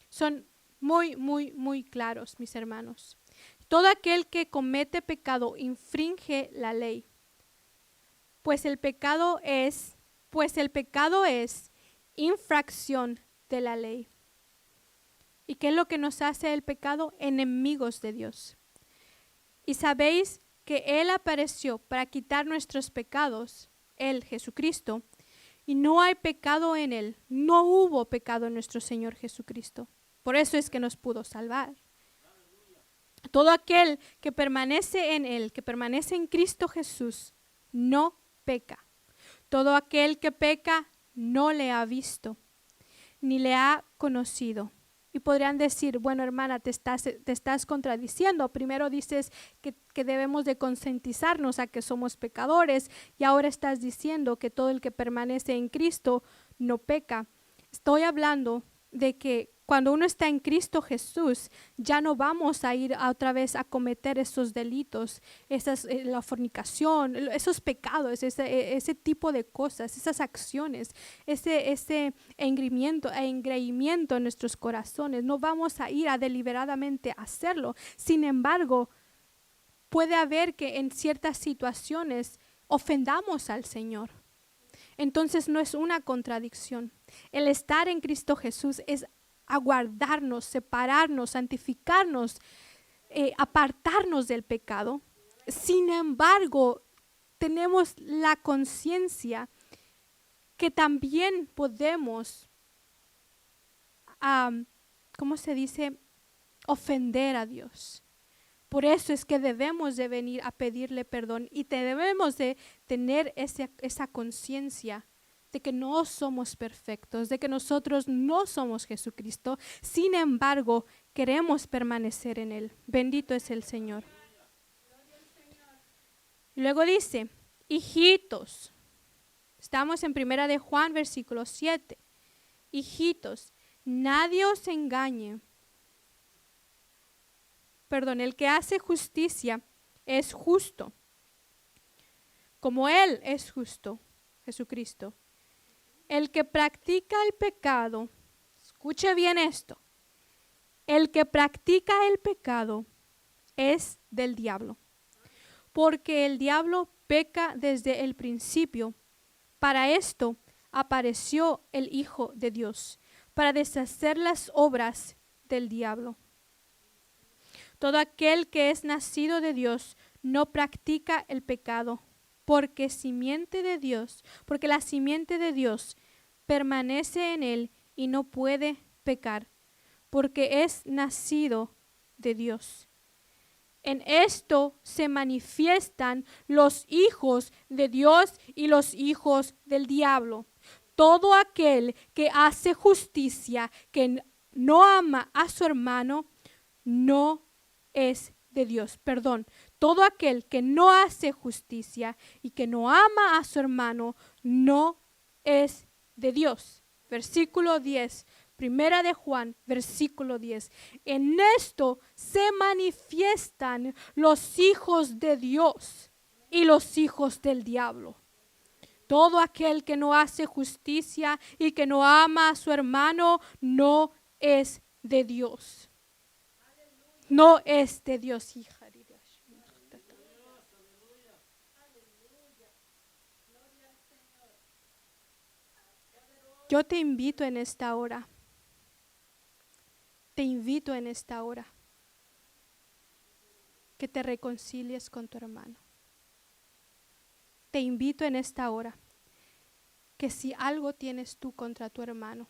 son muy, muy, muy claros, mis hermanos. Todo aquel que comete pecado infringe la ley, pues el pecado es infracción de la ley. ¿Y qué es lo que nos hace el pecado? Enemigos de Dios. Y sabéis que Él apareció para quitar nuestros pecados, Él, Jesucristo, y no hay pecado en Él. No hubo pecado en nuestro Señor Jesucristo. Por eso es que nos pudo salvar. Todo aquel que permanece en Él, que permanece en Cristo Jesús, no peca. Todo aquel que peca no le ha visto, ni le ha conocido. Y podrían decir, bueno, hermana, te estás contradiciendo. Primero dices que debemos de concientizarnos a que somos pecadores y ahora estás diciendo que todo el que permanece en Cristo no peca. Estoy hablando de que cuando uno está en Cristo Jesús, ya no vamos a ir otra vez a cometer esos delitos, la fornicación, esos pecados, ese tipo de cosas, esas acciones, ese engreimiento en nuestros corazones. No vamos a ir a deliberadamente hacerlo. Sin embargo, puede haber que en ciertas situaciones ofendamos al Señor. Entonces no es una contradicción. El estar en Cristo Jesús es aguardarnos, separarnos, santificarnos, apartarnos del pecado. Sin embargo, tenemos la conciencia que también podemos, ¿cómo se dice? Ofender a Dios. Por eso es que debemos de venir a pedirle perdón y debemos de tener esa conciencia de que no somos perfectos, de que nosotros no somos Jesucristo. Sin embargo, queremos permanecer en Él. Bendito es el Señor. Y luego dice, hijitos. Estamos en 1 de Juan, versículo 7. Hijitos, nadie os engañe. Perdón, el que hace justicia es justo, como Él es justo, Jesucristo. El que practica el pecado, escuche bien esto, el que practica el pecado es del diablo, porque el diablo peca desde el principio. Para esto apareció el Hijo de Dios, para deshacer las obras del diablo. Todo aquel que es nacido de Dios no practica el pecado, porque la simiente de Dios permanece en él y no puede pecar, porque es nacido de Dios. En esto se manifiestan los hijos de Dios y los hijos del diablo. Todo aquel que hace justicia, que no ama a su hermano, no es de Dios. Perdón, todo aquel que no hace justicia y que no ama a su hermano, no es de Dios. Versículo 10. 1 de Juan, versículo 10. En esto se manifiestan los hijos de Dios y los hijos del diablo. Todo aquel que no hace justicia y que no ama a su hermano no es de Dios. No es de Dios, hija. Yo te invito en esta hora. Te invito en esta hora que te reconcilies con tu hermano. Te invito en esta hora que si algo tienes tú contra tu hermano,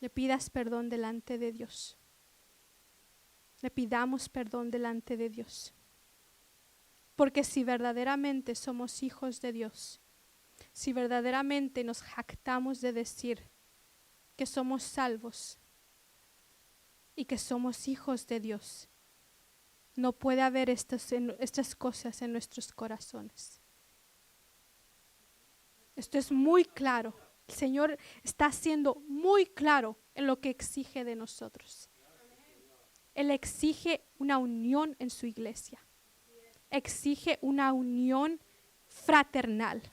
le pidas perdón delante de Dios. Le pidamos perdón delante de Dios. Porque si verdaderamente somos hijos de Dios, si verdaderamente nos jactamos de decir que somos salvos y que somos hijos de Dios, no puede haber estas cosas en nuestros corazones. Esto es muy claro. El Señor está siendo muy claro en lo que exige de nosotros. Él exige una unión en su iglesia. Exige una unión fraternal.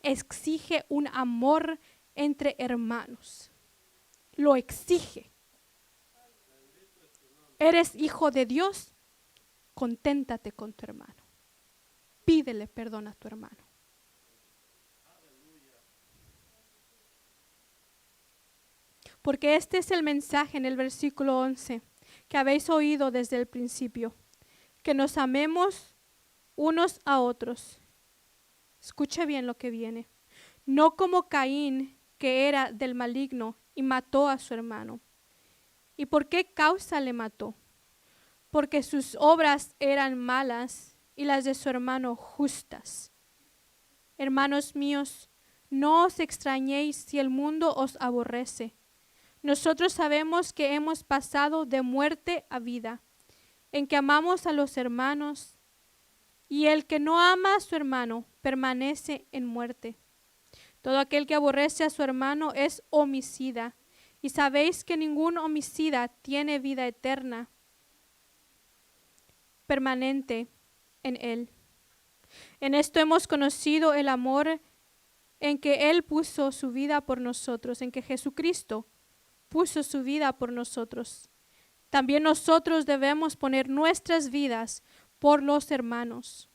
Exige un amor entre hermanos. Lo exige. ¿Eres hijo de Dios? Conténtate con tu hermano. Pídele perdón a tu hermano. Porque este es el mensaje en el versículo 11 que habéis oído desde el principio, que nos amemos unos a otros. Escuche bien lo que viene. No como Caín, que era del maligno y mató a su hermano. ¿Y por qué causa le mató? Porque sus obras eran malas y las de su hermano justas. Hermanos míos, no os extrañéis si el mundo os aborrece. Nosotros sabemos que hemos pasado de muerte a vida, en que amamos a los hermanos, y el que no ama a su hermano permanece en muerte. Todo aquel que aborrece a su hermano es homicida, y sabéis que ningún homicida tiene vida eterna permanente en él. En esto hemos conocido el amor en que Él puso su vida por nosotros, en que Jesucristo puso su vida por nosotros. También nosotros debemos poner nuestras vidas por los hermanos.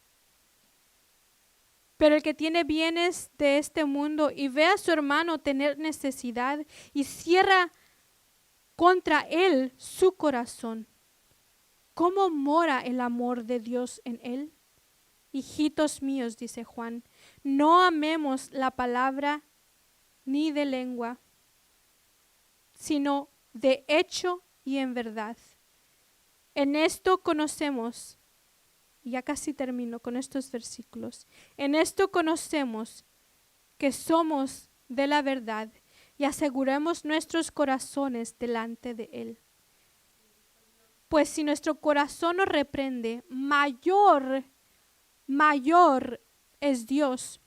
Pero el que tiene bienes de este mundo y ve a su hermano tener necesidad y cierra contra él su corazón, ¿cómo mora el amor de Dios en él? Hijitos míos, dice Juan, no amemos la palabra ni de lengua, sino de hecho y en verdad. En esto conocemos, y ya casi termino con estos versículos, en esto conocemos que somos de la verdad y aseguremos nuestros corazones delante de Él. Pues si nuestro corazón nos reprende, mayor es Dios.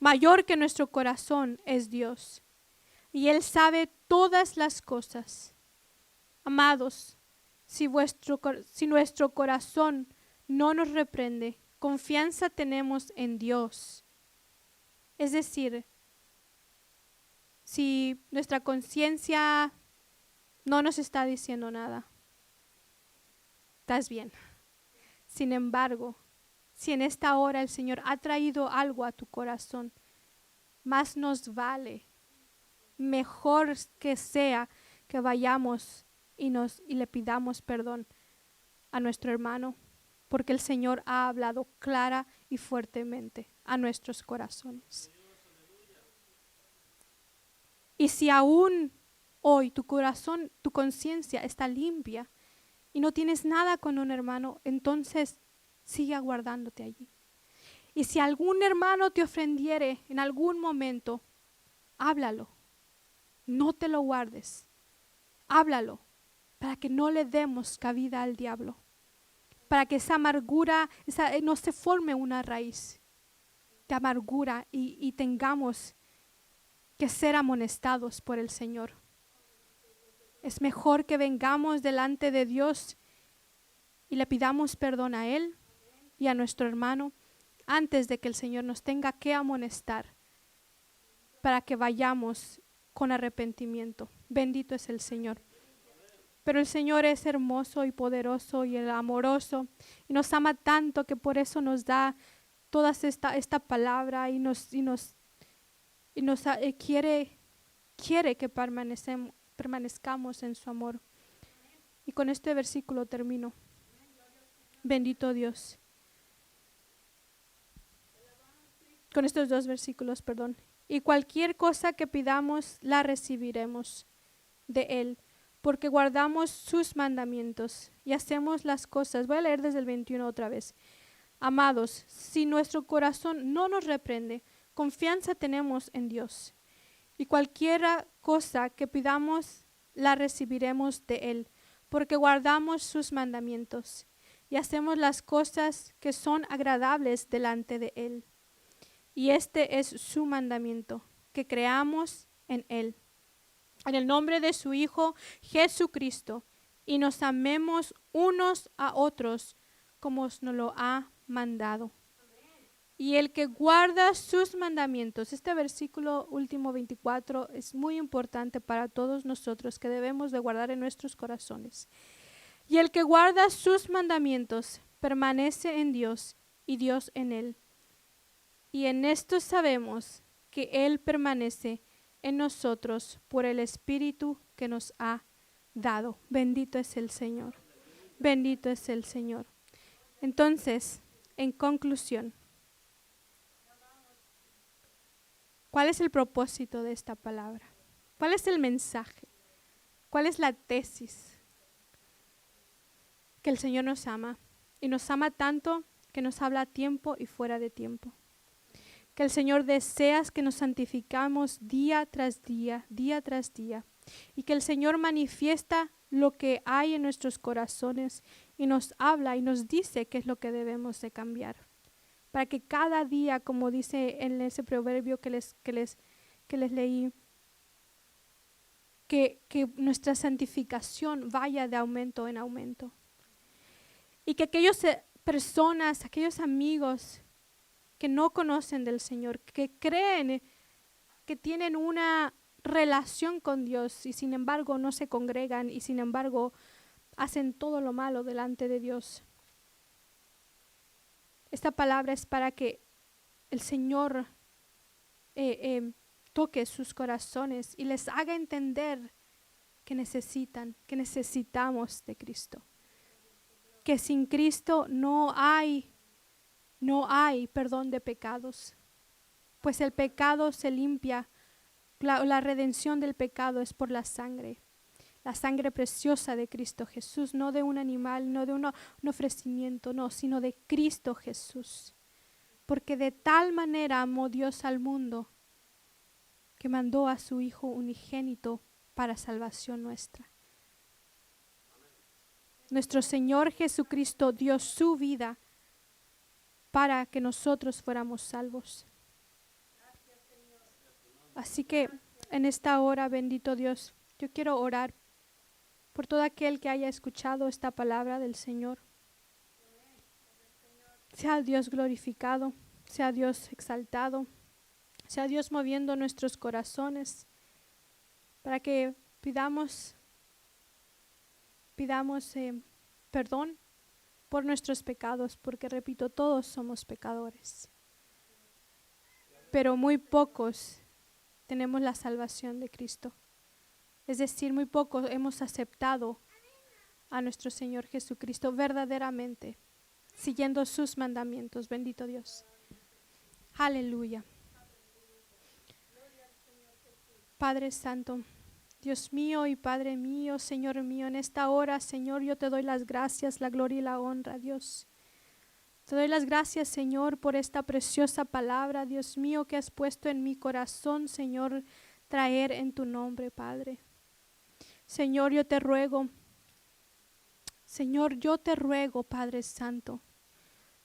Mayor que nuestro corazón es Dios. Y Él sabe todas las cosas. Amados, si nuestro corazón no nos reprende, confianza tenemos en Dios. Es decir, si nuestra conciencia no nos está diciendo nada, estás bien. Sin embargo, si en esta hora el Señor ha traído algo a tu corazón, más nos vale, mejor que sea que vayamos y le pidamos perdón a nuestro hermano, porque el Señor ha hablado clara y fuertemente a nuestros corazones. Y si aún hoy tu corazón, tu conciencia está limpia y no tienes nada con un hermano, entonces sigue aguardándote allí. Y si algún hermano te ofendiere en algún momento, háblalo. No te lo guardes. Háblalo para que no le demos cabida al diablo. Para que esa amargura no se forme una raíz de amargura y tengamos que ser amonestados por el Señor. Es mejor que vengamos delante de Dios y le pidamos perdón a Él y a nuestro hermano antes de que el Señor nos tenga que amonestar para que vayamos con arrepentimiento. Bendito es el Señor. Pero el Señor es hermoso y poderoso y el amoroso y nos ama tanto que por eso nos da toda esta palabra y quiere que permanezcamos en su amor. Y con este versículo termino. Bendito Dios. Con estos dos versículos, perdón. Y cualquier cosa que pidamos, la recibiremos de Él, porque guardamos sus mandamientos y hacemos las cosas. Voy a leer desde el 21 otra vez. Amados, si nuestro corazón no nos reprende, confianza tenemos en Dios. Y cualquier cosa que pidamos, la recibiremos de Él, porque guardamos sus mandamientos y hacemos las cosas que son agradables delante de Él. Y este es su mandamiento, que creamos en Él, en el nombre de su Hijo Jesucristo, y nos amemos unos a otros como nos lo ha mandado. Y el que guarda sus mandamientos, este versículo último 24 es muy importante para todos nosotros que debemos de guardar en nuestros corazones. Y el que guarda sus mandamientos permanece en Dios y Dios en él. Y en esto sabemos que Él permanece en nosotros por el Espíritu que nos ha dado. Bendito es el Señor. Bendito es el Señor. Entonces, en conclusión, ¿cuál es el propósito de esta palabra? ¿Cuál es el mensaje? ¿Cuál es la tesis? Que el Señor nos ama y nos ama tanto que nos habla a tiempo y fuera de tiempo. que el Señor desea que nos santificamos día tras día, día tras día, y que el Señor manifiesta lo que hay en nuestros corazones y nos habla y nos dice qué es lo que debemos de cambiar, para que cada día, como dice en ese proverbio que les leí, que nuestra santificación vaya de aumento en aumento, y que aquellas personas, aquellos amigos que no conocen del Señor, que creen que tienen una relación con Dios y sin embargo no se congregan y sin embargo hacen todo lo malo delante de Dios. Esta palabra es para que el Señor toque sus corazones y les haga entender que necesitamos de Cristo. Que sin Cristo no hay perdón de pecados, pues el pecado se limpia, la redención del pecado es por la sangre preciosa de Cristo Jesús, no de un animal, no de un ofrecimiento, no, sino de Cristo Jesús. Porque de tal manera amó Dios al mundo que mandó a su Hijo unigénito para salvación nuestra. Nuestro Señor Jesucristo dio su vida para que nosotros fuéramos salvos. Así que en esta hora, bendito Dios, yo quiero orar por todo aquel que haya escuchado esta palabra del Señor. Sea Dios glorificado, sea Dios exaltado, sea Dios moviendo nuestros corazones para que pidamos perdón por nuestros pecados, porque repito, todos somos pecadores, pero muy pocos tenemos la salvación de Cristo. Es decir, muy pocos hemos aceptado a nuestro Señor Jesucristo verdaderamente, siguiendo sus mandamientos. Bendito Dios. Aleluya. Padre Santo, Dios mío y Padre mío, Señor mío, en esta hora, Señor, yo te doy las gracias, la gloria y la honra, Dios. Te doy las gracias, Señor, por esta preciosa palabra, Dios mío, que has puesto en mi corazón, Señor, traer en tu nombre, Padre. Señor, yo te ruego, Padre Santo,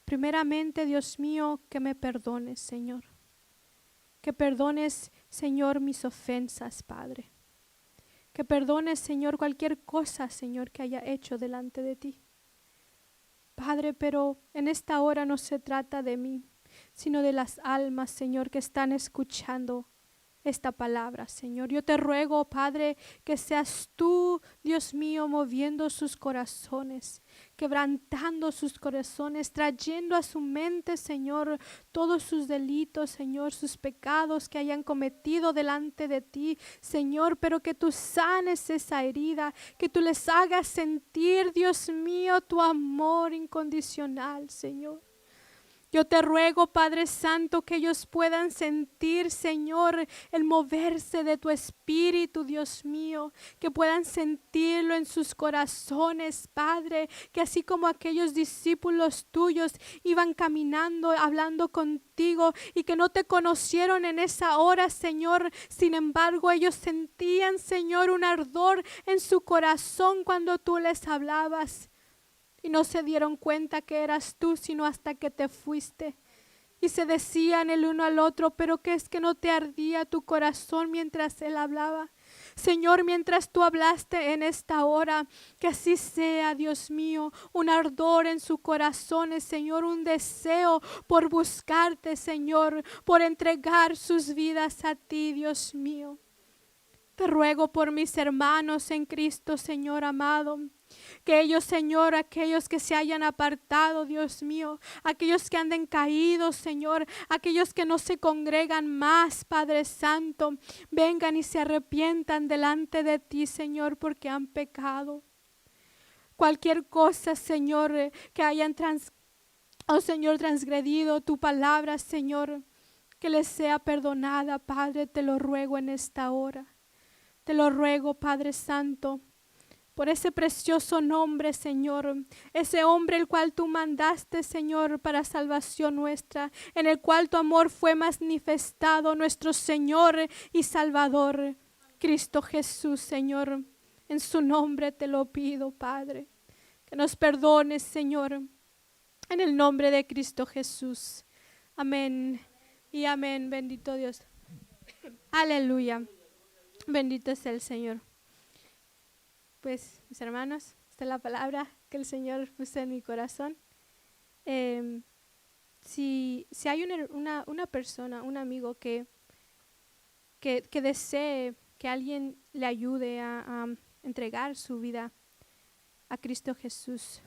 primeramente, Dios mío, que me perdones, Señor. Que perdones, Señor, mis ofensas, Padre. Que perdones, Señor, cualquier cosa, Señor, que haya hecho delante de ti. Padre, pero en esta hora no se trata de mí, sino de las almas, Señor, que están escuchando esta palabra, Señor. Yo te ruego, Padre, que seas tú, Dios mío, moviendo sus corazones, quebrantando sus corazones, trayendo a su mente, Señor, todos sus delitos, Señor, sus pecados que hayan cometido delante de ti, Señor, pero que tú sanes esa herida, que tú les hagas sentir, Dios mío, tu amor incondicional, Señor. Yo te ruego, Padre Santo, que ellos puedan sentir, Señor, el moverse de tu espíritu, Dios mío, que puedan sentirlo en sus corazones, Padre, que así como aquellos discípulos tuyos iban caminando, hablando contigo y que no te conocieron en esa hora, Señor, sin embargo, ellos sentían, Señor, un ardor en su corazón cuando tú les hablabas. Y no se dieron cuenta que eras tú, sino hasta que te fuiste. Y se decían el uno al otro, pero ¿qué es que no te ardía tu corazón mientras él hablaba? Señor, mientras tú hablaste en esta hora, que así sea, Dios mío, un ardor en sus corazones, Señor, un deseo por buscarte, Señor, por entregar sus vidas a ti, Dios mío. Te ruego por mis hermanos en Cristo, Señor amado. Que ellos, Señor, aquellos que se hayan apartado, Dios mío, aquellos que anden caídos, Señor, aquellos que no se congregan más, Padre Santo, vengan y se arrepientan delante de ti, Señor, porque han pecado. Cualquier cosa, Señor, que hayan transgredido tu palabra, Señor, que les sea perdonada, Padre, te lo ruego en esta hora. Te lo ruego, Padre Santo, por ese precioso nombre, Señor, ese hombre el cual tú mandaste, Señor, para salvación nuestra, en el cual tu amor fue manifestado, nuestro Señor y Salvador, Cristo Jesús, Señor. En su nombre te lo pido, Padre, que nos perdones, Señor, en el nombre de Cristo Jesús. Amén y amén. Bendito Dios. Aleluya. Bendito es el Señor. Pues, mis hermanos, esta es la palabra que el Señor puso en mi corazón. Si hay una persona, un amigo que desee que alguien le ayude a entregar su vida a Cristo Jesús,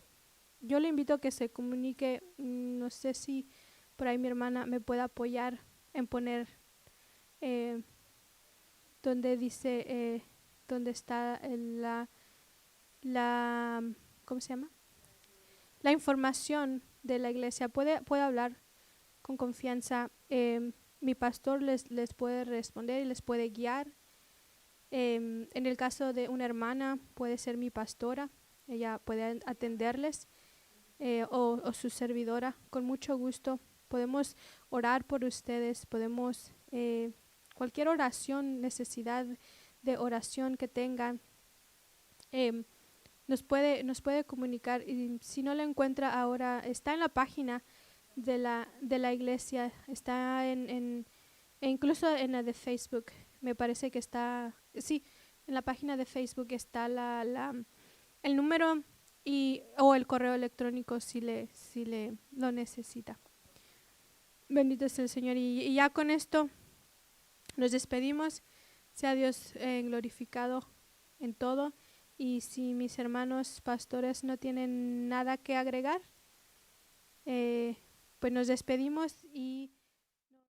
yo le invito a que se comunique. No sé si por ahí mi hermana me puede apoyar en poner donde dice, donde está ¿cómo se llama? La información de la iglesia. Puede hablar con confianza. Mi pastor les puede responder y les puede guiar. En el caso de una hermana, puede ser mi pastora. Ella puede atenderles, o su servidora. Con mucho gusto podemos orar por ustedes. Podemos, cualquier oración, necesidad de oración que tengan, nos puede comunicar. Y si no la encuentra ahora, está en la página de la iglesia, está e incluso en la de Facebook. Me parece que está, sí, en la página de Facebook está el número o el correo electrónico si le lo necesita. Bendito es el Señor. Y ya con esto nos despedimos. Sea Dios glorificado en todo. Y si mis hermanos pastores no tienen nada que agregar, pues nos despedimos y